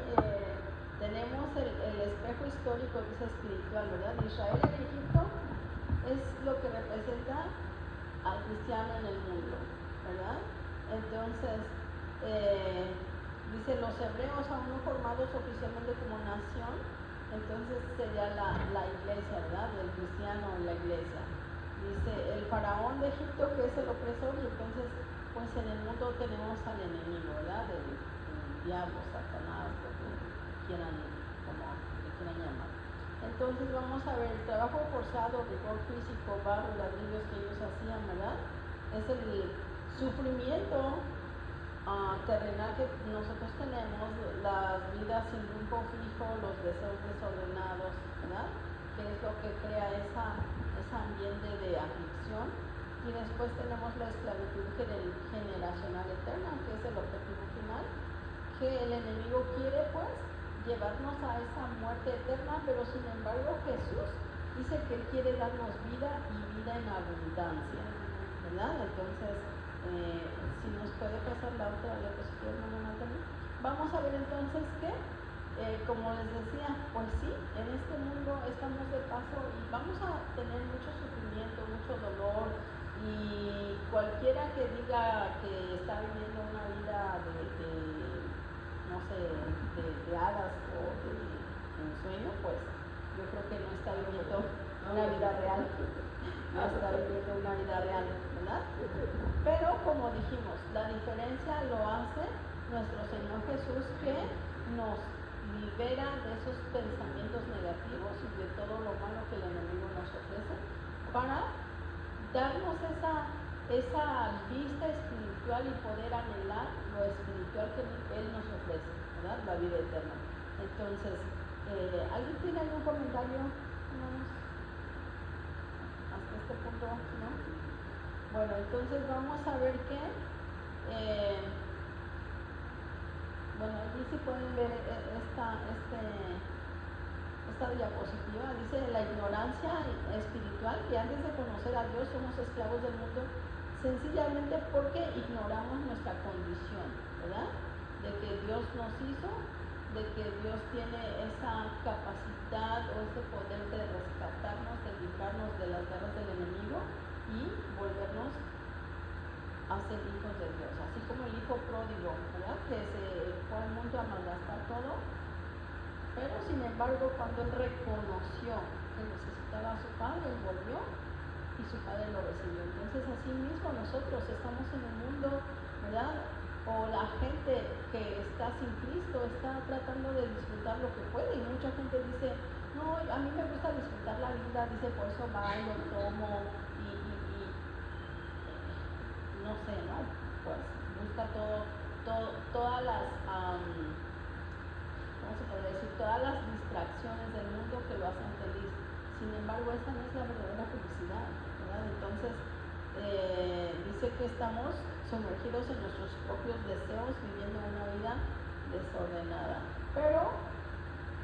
tenemos el espejo histórico que es espiritual, ¿verdad? Israel en Egipto es lo que representa al cristiano en el mundo, ¿verdad? Entonces, dice los hebreos aún no formados oficialmente como nación, entonces sería la iglesia, ¿verdad? El cristiano en la iglesia. Dice el faraón de Egipto que es el opresor, y entonces pues en el mundo tenemos al enemigo, ¿verdad? El diablo, Satanás, lo que quieran, como le quieran llamar. Entonces vamos a ver el trabajo forzado, rigor físico, barro, ladrillos que ellos hacían, ¿verdad? Es el sufrimiento terrenal que nosotros tenemos, las vidas sin rumbo fijo, los deseos desordenados, ¿verdad? Que es lo que crea ese ambiente de aflicción. Y después tenemos la esclavitud generacional eterna, que es el objetivo final, que el enemigo quiere pues llevarnos a esa muerte eterna, pero sin embargo Jesús dice que Él quiere darnos vida y vida en abundancia, ¿verdad? Entonces, si nos puede pasar la otra diapositiva, hermana Natalie. Vamos a ver entonces que, como les decía, pues sí, en este mundo estamos de paso y vamos a tener mucho sufrimiento, mucho dolor, y cualquiera que diga que está viviendo una vida no sé, de hadas o de ensueño, pues yo creo que no está viviendo una vida real, no está viviendo una vida real, ¿verdad? Pero como dijimos, la diferencia lo hace nuestro Señor Jesús, que nos libera de esos pensamientos negativos y de todo lo malo que el enemigo nos ofrece, para darnos esa vista espiritual y poder anhelar lo espiritual que Él nos ofrece, ¿verdad? La vida eterna. Entonces, ¿alguien tiene algún comentario? Hasta este punto, ¿no? Bueno, entonces vamos a ver que, bueno, aquí sí pueden ver esta diapositiva. Dice la ignorancia espiritual, que antes de conocer a Dios somos esclavos del mundo, sencillamente porque ignoramos nuestra condición, ¿verdad? De que Dios nos hizo, de que Dios tiene esa capacidad o ese poder de rescatarnos, de librarnos de las garras del enemigo y volvernos a ser hijos de Dios, así como el hijo pródigo, ¿verdad? Que se fue al mundo a malgastar todo, pero sin embargo cuando él reconoció que necesitaba a su padre, él volvió y su padre lo recibió. Entonces así mismo nosotros estamos en el mundo, ¿verdad? O la gente que está sin Cristo está tratando de disfrutar lo que puede, y mucha gente dice, no, a mí me gusta disfrutar la vida, dice, por eso bailo, tomo y no sé, ¿no? Pues busca todas las, ¿cómo se podría decir? Todas las distracciones del mundo que lo hacen feliz. Sin embargo, esta no es la verdadera felicidad, ¿verdad? Entonces, dice que estamos sumergidos en nuestros propios deseos, viviendo una vida desordenada. Pero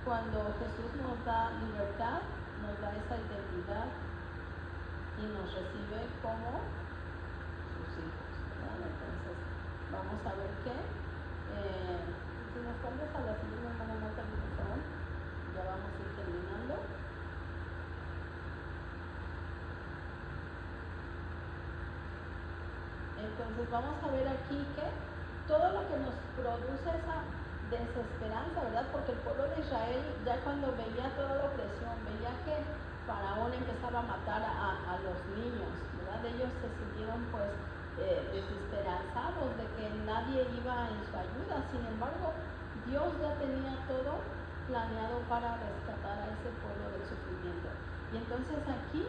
cuando Jesús nos da libertad, nos da esa identidad y nos recibe como sus hijos, ¿verdad? Entonces, vamos a ver que Si nos cambias a la siguiente, hermana Natalie, por favor, ya vamos a ir terminando. Entonces vamos a ver aquí que todo lo que nos produce esa desesperanza, ¿verdad? Porque el pueblo de Israel, ya cuando veía toda la opresión, veía que Faraón empezaba a matar a los niños, ¿verdad? Ellos se sintieron pues desesperanzados de que nadie iba en su ayuda. Sin embargo, Dios ya tenía todo planeado para rescatar a ese pueblo del sufrimiento. Y entonces aquí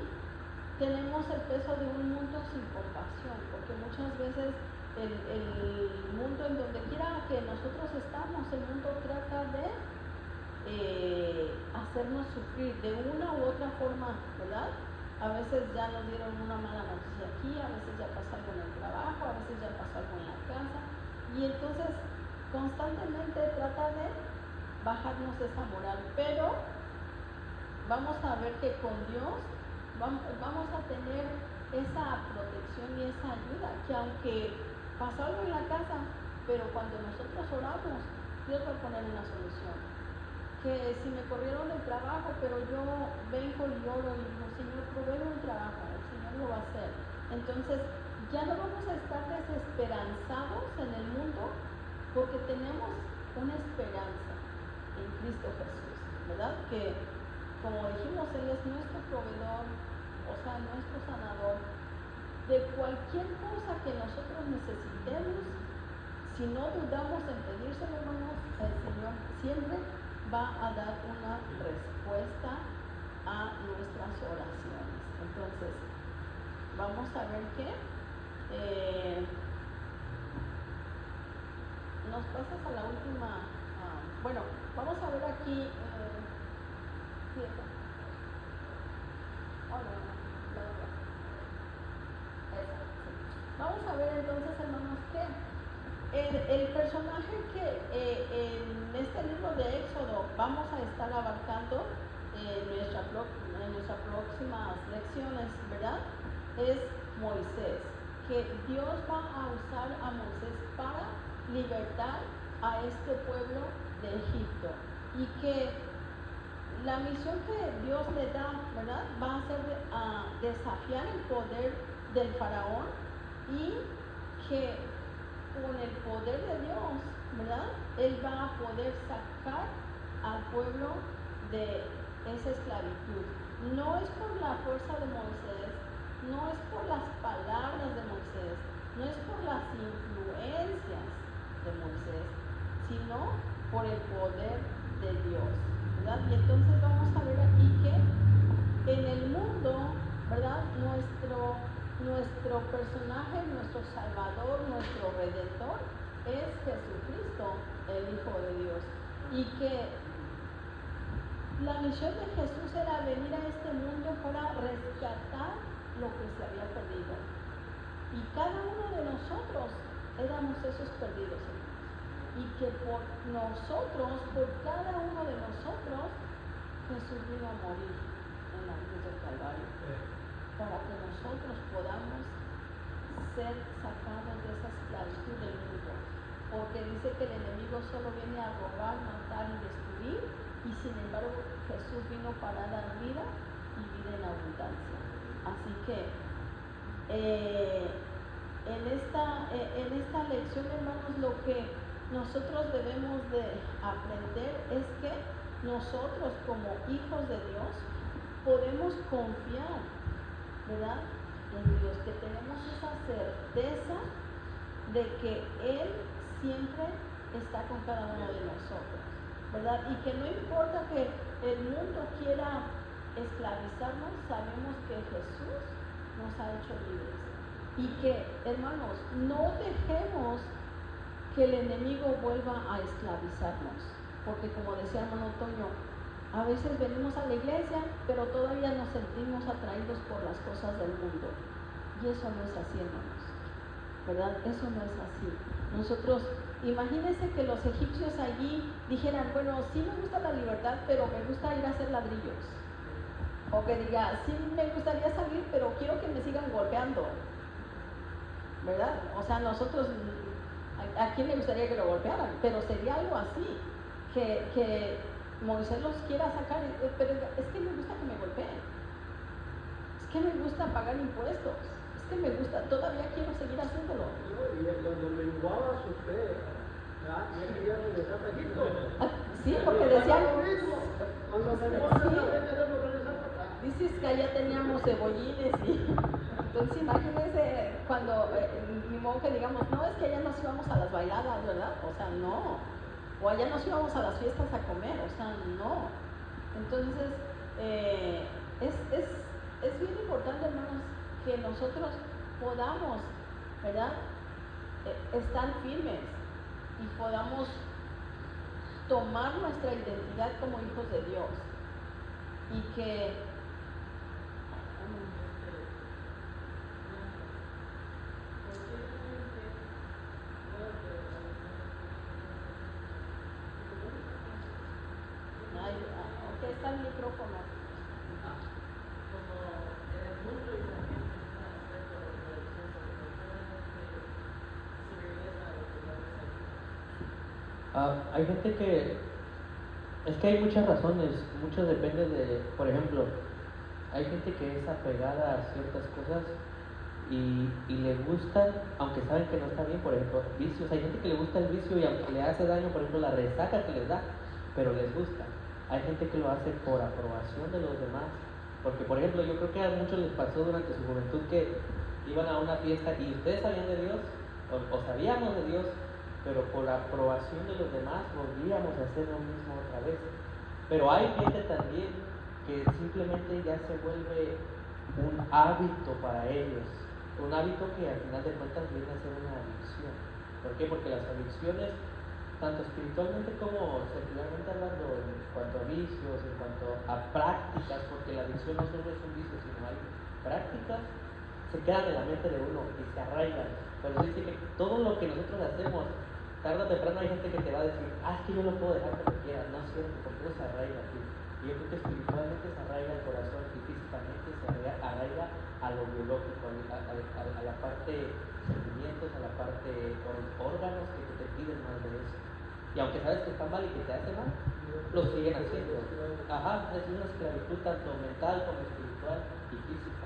tenemos el peso de un mundo sin compasión, porque muchas veces el mundo, en donde quiera que nosotros estamos, el mundo trata de hacernos sufrir de una u otra forma, ¿verdad? A veces ya nos dieron una mala noticia aquí, a veces ya pasó algo en el trabajo, a veces ya pasó algo en la casa, y entonces constantemente trata de bajarnos esa moral, pero vamos a ver que con Dios vamos a tener esa protección y esa ayuda, que aunque pasó algo en la casa, pero cuando nosotros oramos, Dios va a poner una solución. Que si me corrieron del trabajo, pero yo vengo y oro y digo, Señor, provee un trabajo, el Señor lo va a hacer. Entonces, ya no vamos a estar desesperanzados en el mundo, porque tenemos una esperanza en Cristo Jesús, ¿verdad? Que, como dijimos, Él es nuestro proveedor, o sea, nuestro sanador. De cualquier cosa que nosotros necesitemos, si no dudamos en pedírselo, hermanos, el Señor siempre va a dar una respuesta a nuestras oraciones. Entonces, vamos a ver que nos pasas a la última. Bueno, vamos a ver aquí. Sí, esa. Oh, no, la otra. Esa, sí. Vamos a ver entonces, hermanos, que el personaje que en este libro de Éxodo vamos a estar abarcando en nuestras próximas lecciones, ¿verdad? Es Moisés, que Dios va a usar a Moisés para libertar a este pueblo de Egipto, y que la misión que Dios le da, ¿verdad?, va a ser desafiar el poder del faraón, y que con el poder de Dios, ¿verdad?, Él va a poder sacar al pueblo de esa esclavitud. No es por la fuerza de Moisés, no es por las palabras de Moisés, no es por las influencias de Moisés, sino por el poder de Dios, ¿verdad? Y entonces vamos a ver aquí que en el mundo, ¿verdad?, nuestro personaje, nuestro Salvador, nuestro Redentor es Jesucristo, el Hijo de Dios, y que la misión de Jesús era venir a este mundo para rescatar lo que se había perdido, y cada uno de nosotros éramos esos perdidos, hermanos, y que por nosotros, por cada uno de nosotros, Jesús vino a morir en la cruz del Calvario, para que nosotros podamos ser sacados de esa esclavitud del mundo, porque dice que el enemigo solo viene a robar, matar y destruir, y sin embargo Jesús vino para dar vida y vida en abundancia. Así que en esta lección, hermanos, lo que nosotros debemos de aprender es que nosotros, como hijos de Dios, podemos confiar, ¿verdad?, en Dios, que tenemos esa certeza de que Él siempre está con cada uno de nosotros, ¿verdad? Y que no importa que el mundo quiera esclavizarnos, sabemos que Jesús nos ha hecho libres. Y que, hermanos, no dejemos que el enemigo vuelva a esclavizarnos, porque como decía hermano Toño, a veces venimos a la iglesia, pero todavía nos sentimos atraídos por las cosas del mundo. Y eso no es así, hermanos, ¿verdad? Eso no es así. Nosotros, imagínense que los egipcios allí dijeran, bueno, sí me gusta la libertad, pero me gusta ir a hacer ladrillos. O que diga, sí me gustaría salir, pero quiero que me sigan golpeando, ¿verdad? O sea, nosotros ¿A quién le gustaría que lo golpearan? Pero sería algo así, que Moisés los quiera sacar, pero es que me gusta que me golpeen, es que me gusta pagar impuestos, es que me gusta, todavía quiero seguir haciéndolo. Y cuando menguaba su fe, ya quería regresar a Egipto. Sí, porque decían, Cuando menguaba sí, la fe, queremos regresar para acá. dices que allá teníamos cebollines y entonces imagínense cuando mi monje digamos, no, es que allá nos íbamos a las bailadas, ¿verdad? O sea, no. O allá nos íbamos a las fiestas a comer, o sea, no. Entonces, es bien importante, hermanos, que nosotros podamos, ¿verdad? Estar firmes y podamos tomar nuestra identidad como hijos de Dios y que ok, está el micrófono. Hay gente que, es que hay muchas razones, mucho depende de, por ejemplo, hay gente que es apegada a ciertas cosas y le gustan, aunque saben que no está bien, por ejemplo, vicios. Hay gente que le gusta el vicio y aunque le hace daño, por ejemplo, la resaca que les da, pero les gusta. Hay gente que lo hace por aprobación de los demás, porque por ejemplo, yo creo que a muchos les pasó durante su juventud que iban a una fiesta y ustedes sabían de Dios, o sabíamos de Dios, pero por la aprobación de los demás volvíamos a hacer lo mismo otra vez. Pero hay gente también que simplemente ya se vuelve un hábito para ellos, un hábito que al final de cuentas viene a ser una adicción. ¿Por qué? Porque las adicciones, tanto espiritualmente como secularmente hablando, en cuanto a vicios, en cuanto a prácticas, porque la adicción no solo es un vicio, sino hay prácticas, se quedan en la mente de uno y se arraigan. Pero dice que todo lo que nosotros hacemos, tarde o temprano hay gente que te va a decir, es que yo lo puedo dejar cuando quiera. No es cierto, porque no se arraiga a ti. Y yo creo que espiritualmente se arraiga al corazón y físicamente se arraiga a lo biológico, a la parte sentimientos, a la parte órganos que te piden más de eso. Y aunque sabes que está mal y que te hace mal, lo siguen haciendo. Ajá, es una esclavitud tanto mental como espiritual y física.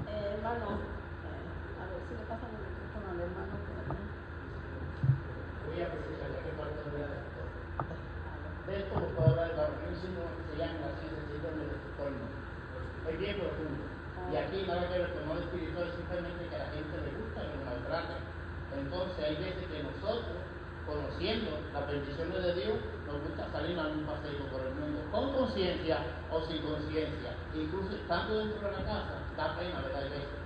Hermano, a ver si le pasan el micrófono al hermano. Voy a precisar que falta de esto lo puedo hablar larguísimo, se llama así el síndrome de Estocolmo. Es bien profundo. Y aquí nada que ver con lo espiritual, simplemente que a la gente le gusta y lo maltrata. Entonces hay veces que nosotros, conociendo las bendiciones de Dios, nos gusta salir a un paseo por el mundo, con conciencia o sin conciencia. Incluso estando dentro de la casa, da pena ver hay veces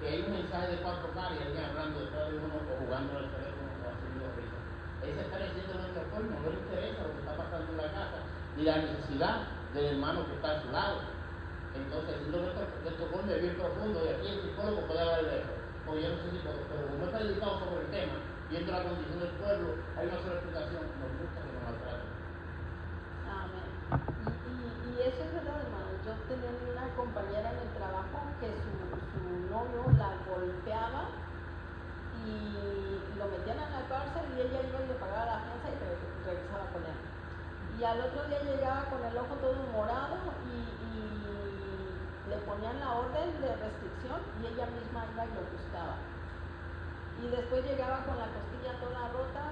que hay un mensaje de 4K y alguien hablando detrás de uno o jugando al teléfono o haciendo risa. Ese está diciendo nuestro pueblo, no le interesa lo que está pasando en la casa, ni la necesidad del hermano que está a su lado. Entonces, el síndrome de Estocolmo es bien profundo y aquí el psicólogo puede hablar de eso. Porque yo no sé si todo, pero como está dedicado sobre el tema, viendo la condición del pueblo, hay una sola explicación, nos gusta que nos maltraten. Amén. Y eso es verdad, hermano. Yo tenía una compañera en el trabajo que su novio la golpeaba y lo metían en la cárcel y ella iba y le pagaba la fianza y regresaba con él. Y al otro día llegaba con el ojo todo morado y le ponían la orden de restricción y ella misma iba y lo buscaba. Y después llegaba con la costilla toda rota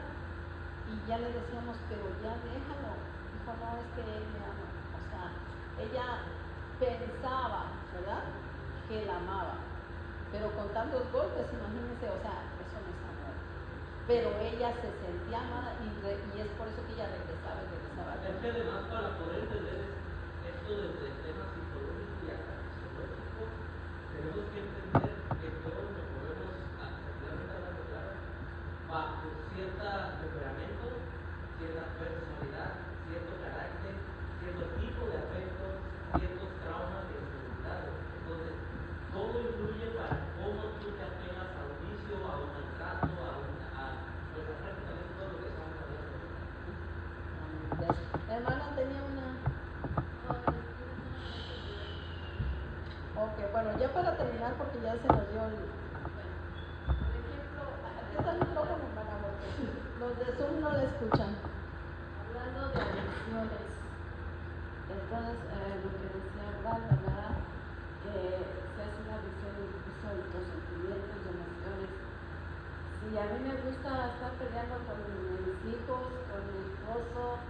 y ya le decíamos, pero ya déjalo. Dijo, no, es que él me ama. O sea, ella pensaba, ¿verdad?, que la amaba. Pero con tantos golpes, imagínense, o sea, eso no es amor. Pero ella se sentía amada y es por eso que ella regresaba y regresaba. Es que además para poder entender esto desde el tema psicológico y hasta fisiológico, tenemos que entender que todo lo que podemos, particularmente hablando claro, bajo cierto temperamento, cierta personalidad, cierto carácter, cierto tipo de afectos, ciertos traumas de inseguridades. Entonces, todo influye para cómo tú te apegas a un vicio, a un maltrato, pues a prácticamente todo lo que estamos hablando. La hermana tenía una... Ok, bueno, ya para terminar, porque ya se nos dio al micrófono, hermana, porque los de Zoom no le escuchan. Hablando de adicciones, entonces lo que decía Brad, ¿verdad? Que se hace una adicción incluso en los sentimientos, emociones. Si a mí me gusta estar peleando con mis hijos, con mi esposo,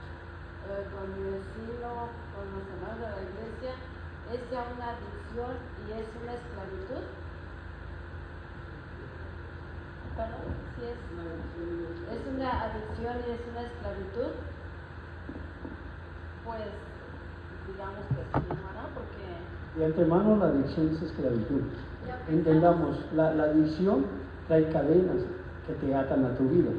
con mi vecino, con los hermanos de la iglesia, es ya una adicción y es una esclavitud. ¿Perdón? Sí, es una adicción y es una esclavitud. Pues digamos que sí, hermana, porque De antemano la adicción es esclavitud. Entendamos, la adicción trae cadenas que te atan a tu vida.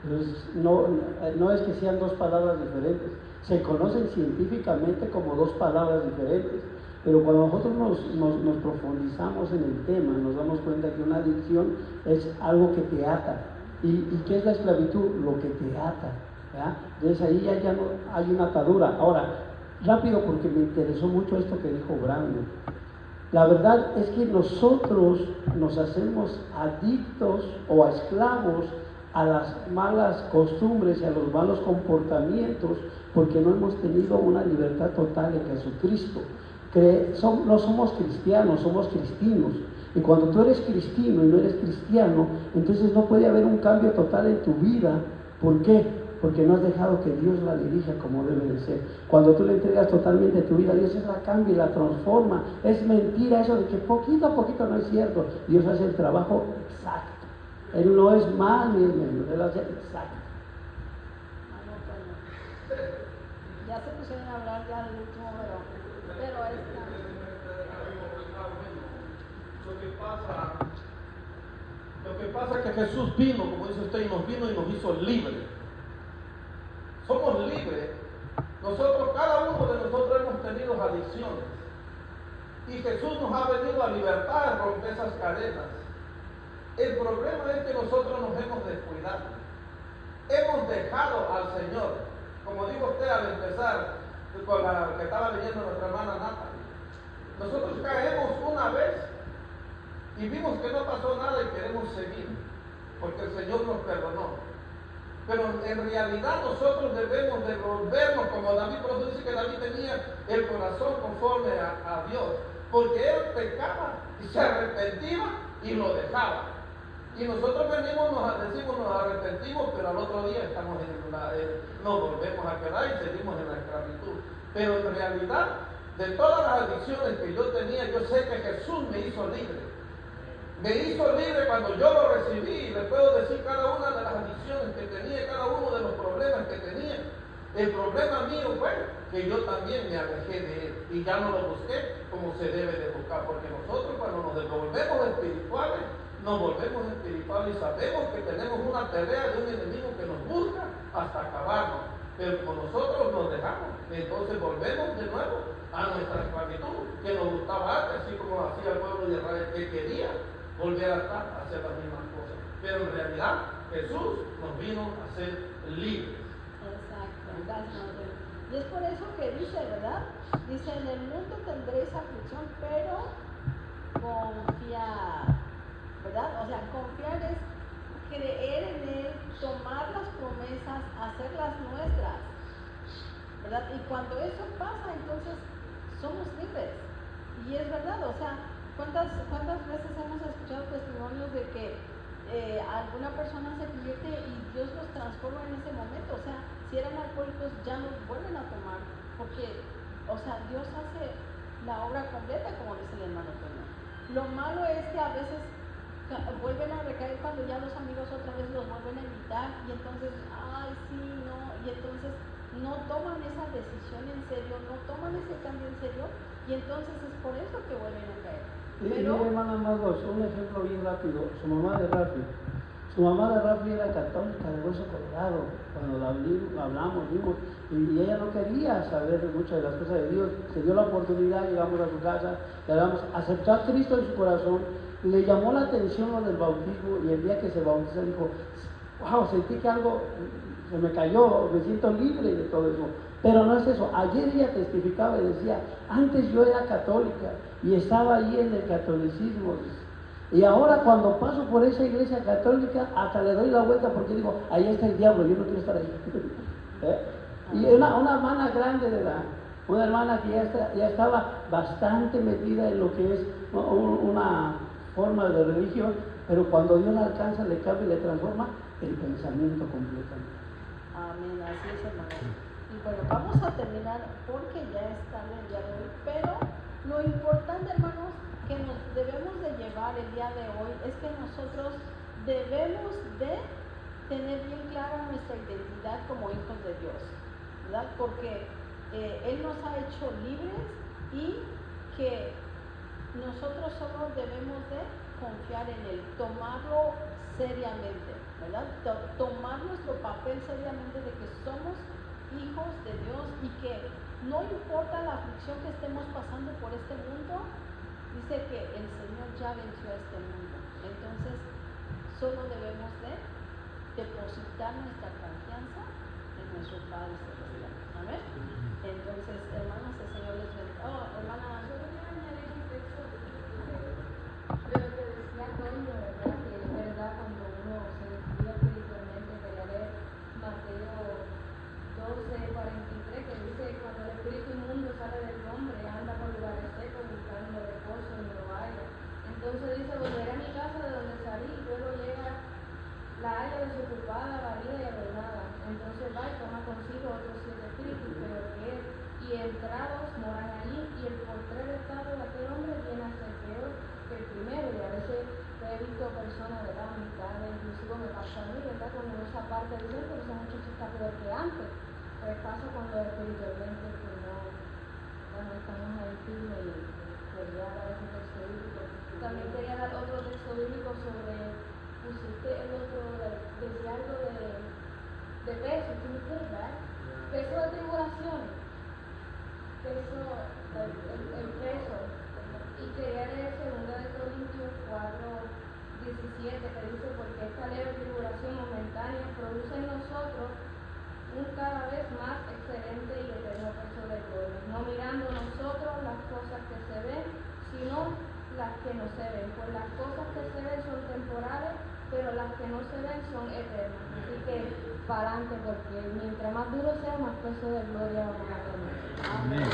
Entonces, no es que sean dos palabras diferentes, se conocen científicamente como dos palabras diferentes, pero cuando nosotros nos profundizamos en el tema, nos damos cuenta que una adicción es algo que te ata. ¿Y qué es la esclavitud? Lo que te ata, ¿verdad? Entonces ahí ya no hay una atadura. Ahora, rápido, porque me interesó mucho esto que dijo Brandon. La verdad es que nosotros nos hacemos adictos o esclavos a las malas costumbres y a los malos comportamientos porque no hemos tenido una libertad total en Jesucristo. No somos cristianos, somos cristinos. Y cuando tú eres cristino y no eres cristiano, entonces no puede haber un cambio total en tu vida. ¿Por qué? Porque no has dejado que Dios la dirija como debe de ser. Cuando tú le entregas totalmente tu vida, Dios la cambia y la transforma. Es mentira eso de que poquito a poquito, no es cierto. Dios hace el trabajo exacto. Él no es más ni es menos, Él hace exacto. Ya se pusieron a hablar ya del último, pero esta. Lo que pasa es que Jesús vino, como dice usted, y nos vino y nos hizo libres. Somos libres. Cada uno de nosotros hemos tenido adicciones. Y Jesús nos ha venido a libertar, a romper esas cadenas. El problema es que nosotros nos hemos descuidado. Hemos dejado al Señor. Como dijo usted al empezar, con la que estaba leyendo nuestra hermana Natalie. Nosotros caemos una vez y vimos que no pasó nada y queremos seguir, porque el Señor nos perdonó. Pero en realidad nosotros debemos devolvernos, como David, por eso dice que David tenía el corazón conforme a Dios, porque él pecaba y se arrepentía y lo dejaba. Y nosotros venimos, nos arrepentimos, pero al otro día nos volvemos a quedar y seguimos en la esclavitud. Pero en realidad, de todas las adicciones que yo tenía, yo sé que Jesús me hizo libre. Me hizo libre cuando yo lo recibí, y le puedo decir cada una de las adicciones que tenía, cada uno de los problemas que tenía. El problema mío fue que yo también me alejé de él y ya no lo busqué como se debe de buscar, porque nosotros cuando nos volvemos espirituales, nos volvemos espirituales y sabemos que tenemos una pelea de un enemigo que nos busca hasta acabarnos. Pero como nosotros nos dejamos, entonces volvemos de nuevo a nuestra esclavitud, que nos gustaba antes, así como hacía el pueblo de Israel, que quería volver a hacer las mismas cosas. Pero en realidad Jesús nos vino a ser libres. Exacto, gracias. Y es por eso que dice, ¿verdad? Dice, en el mundo tendréis aflicción, pero confiad, ¿verdad? O sea, confiar es creer en Él, tomar las promesas, hacerlas nuestras, ¿verdad? Y cuando eso pasa, entonces somos libres. Y es verdad, o sea, ¿cuántas veces hemos escuchado testimonios de que alguna persona se convierte y Dios los transforma en ese momento? O sea, si eran alcohólicos ya no vuelven a tomar, porque, o sea, Dios hace la obra completa, como dice el hermano Toño. Lo malo es que a veces vuelven a recaer cuando ya los amigos otra vez los vuelven a invitar y entonces, ay, sí, no, y entonces no toman esa decisión en serio, no toman ese cambio en serio, y entonces es por eso que vuelven a caer. Pero, mire, hermana Margot, un ejemplo bien rápido. Su mamá de Rafi era católica de Hueso Colorado. Cuando hablamos, vimos, y ella no quería saber muchas de las cosas de Dios. Se dio la oportunidad, llegamos a su casa, le damos, aceptó a Cristo en su corazón, le llamó la atención lo del bautismo, y el día que se bautizó dijo, wow, sentí que algo se me cayó, me siento libre de todo eso. Pero no es eso. Ayer ella testificaba y decía, antes yo era católica y estaba ahí en el catolicismo. Y ahora cuando paso por esa iglesia católica, hasta le doy la vuelta porque digo, ahí está el diablo, yo no quiero estar ahí. Y una hermana grande de edad, una hermana que ya estaba bastante metida en lo que es una forma de religión, pero cuando Dios la alcanza, le cambia y le transforma el pensamiento completamente. Amén, así es, hermano. Y bueno, vamos a terminar porque ya es tarde el día de hoy, pero lo importante, hermanos, que nos debemos de llevar el día de hoy es que nosotros debemos de tener bien clara nuestra identidad como hijos de Dios, ¿verdad? Porque Él nos ha hecho libres y que nosotros solo debemos de confiar en Él, tomarlo seriamente, ¿verdad? Tomar nuestro papel seriamente de que somos hijos de Dios y que no importa la aflicción que estemos pasando por este mundo, dice que el Señor ya venció a este mundo. Entonces, solo debemos de depositar nuestra confianza en nuestro Padre Celestial. Amén. Entonces, hermanos, el Señor les bendiga. Oh, hermana. Yo quería añadir un texto de lo que decía Antonio, ¿verdad? Que es verdad, cuando uno se descuida espiritualmente, quería leer Mateo 12:43, que dice: cuando el espíritu inmundo sale del hombre, anda por lugares secos buscando reposo y no lo halla. Entonces dice: volveré a mi casa de donde salí, y luego llega, la halla desocupada, barrida y adornada. Entonces va y toma consigo otros 7 espíritus peor que él, y entrados moran allí, y el postrer estado de aquel hombre viene a ser peor que el primero. Y a veces he visto personas, ¿verdad?, amistades, inclusive me pasa a mí, ¿verdad?, cuando uno se aparte de Dios, pero ese muchacho está peor que antes. Pues pasa cuando espiritualmente pues no estamos ahí firmes, y quería dar ese texto bíblico. También quería dar otro texto bíblico sobre, pusiste el otro, decía algo de peso, ¿verdad? Peso de tribulaciones, peso, el peso. Y quería leer 2 Corintios 4:17, que dice: porque esta leve tribulación momentánea produce en nosotros un cada vez más excelente y eterno peso de gloria, no mirando nosotros las cosas que se ven, sino las que no se ven. Pues las cosas que se ven son temporales, pero las que no se ven son eternas. Así que para adelante, porque mientras más duro sea, más peso de gloria vamos a tener. Amén.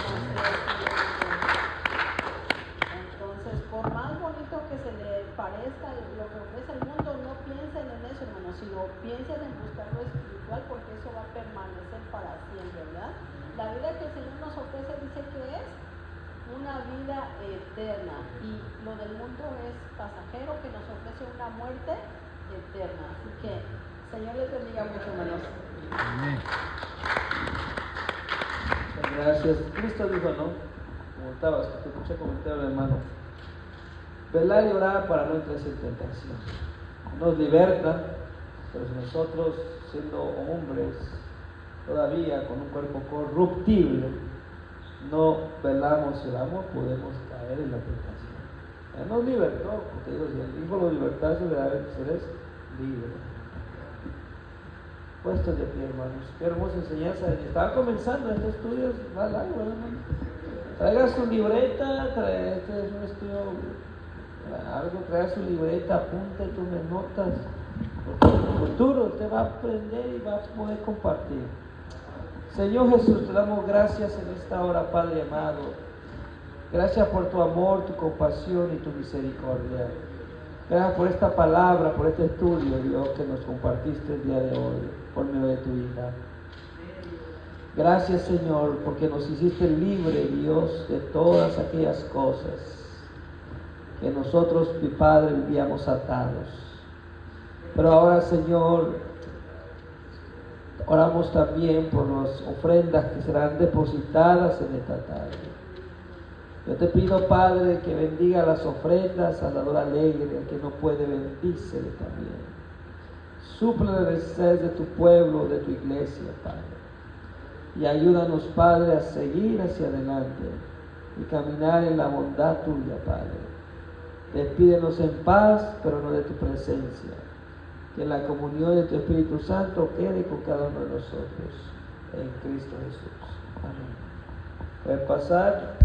Entonces, por más bonito que se le parezca lo que ofrece el mundo, no piensen en eso, hermanos, sino piensen en buscar lo espiritual, porque eso va a permanecer para siempre, ¿verdad? La vida que el Señor nos ofrece dice que es una vida eterna, y lo del mundo es pasajero, que nos ofrece una muerte eterna. Así que Señor les bendiga mucho, hermanos. Amén. Gracias. Cristo dijo, ¿no? Como estabas, que te escuché comentar, hermano: velar y orar para no entrar en tentación. Nos liberta, pero si nosotros, siendo hombres todavía con un cuerpo corruptible, no velamos y oramos, podemos caer en la tentación. Él nos libertó, porque digo, si el Hijo lo libertase, seréis libres. Puestos de pie, hermanos. Qué hermosa enseñanza. Estaba comenzando este estudio, va largo, hermano. Traiga su libreta, este es un estudio largo, traiga su libreta, apunte, tome notas, porque en el futuro usted va a aprender y va a poder compartir. Señor Jesús, te damos gracias en esta hora, Padre amado. Gracias por tu amor, tu compasión y tu misericordia. Gracias por esta palabra, por este estudio, Dios, que nos compartiste el día de hoy, por medio de tu hija. Gracias, Señor, porque nos hiciste libre, Dios, de todas aquellas cosas que nosotros, mi Padre, vivíamos atados. Pero ahora, Señor, oramos también por las ofrendas que serán depositadas en esta tarde. Yo te pido, Padre, que bendiga las ofrendas al dador alegre, el que no puede, bendícele también. Suple las necesidades de tu pueblo, de tu iglesia, Padre. Y ayúdanos, Padre, a seguir hacia adelante y caminar en la bondad tuya, Padre. Despídenos en paz, pero no de tu presencia. Que la comunión de tu Espíritu Santo quede con cada uno de nosotros. En Cristo Jesús. Amén. Pueden pasar.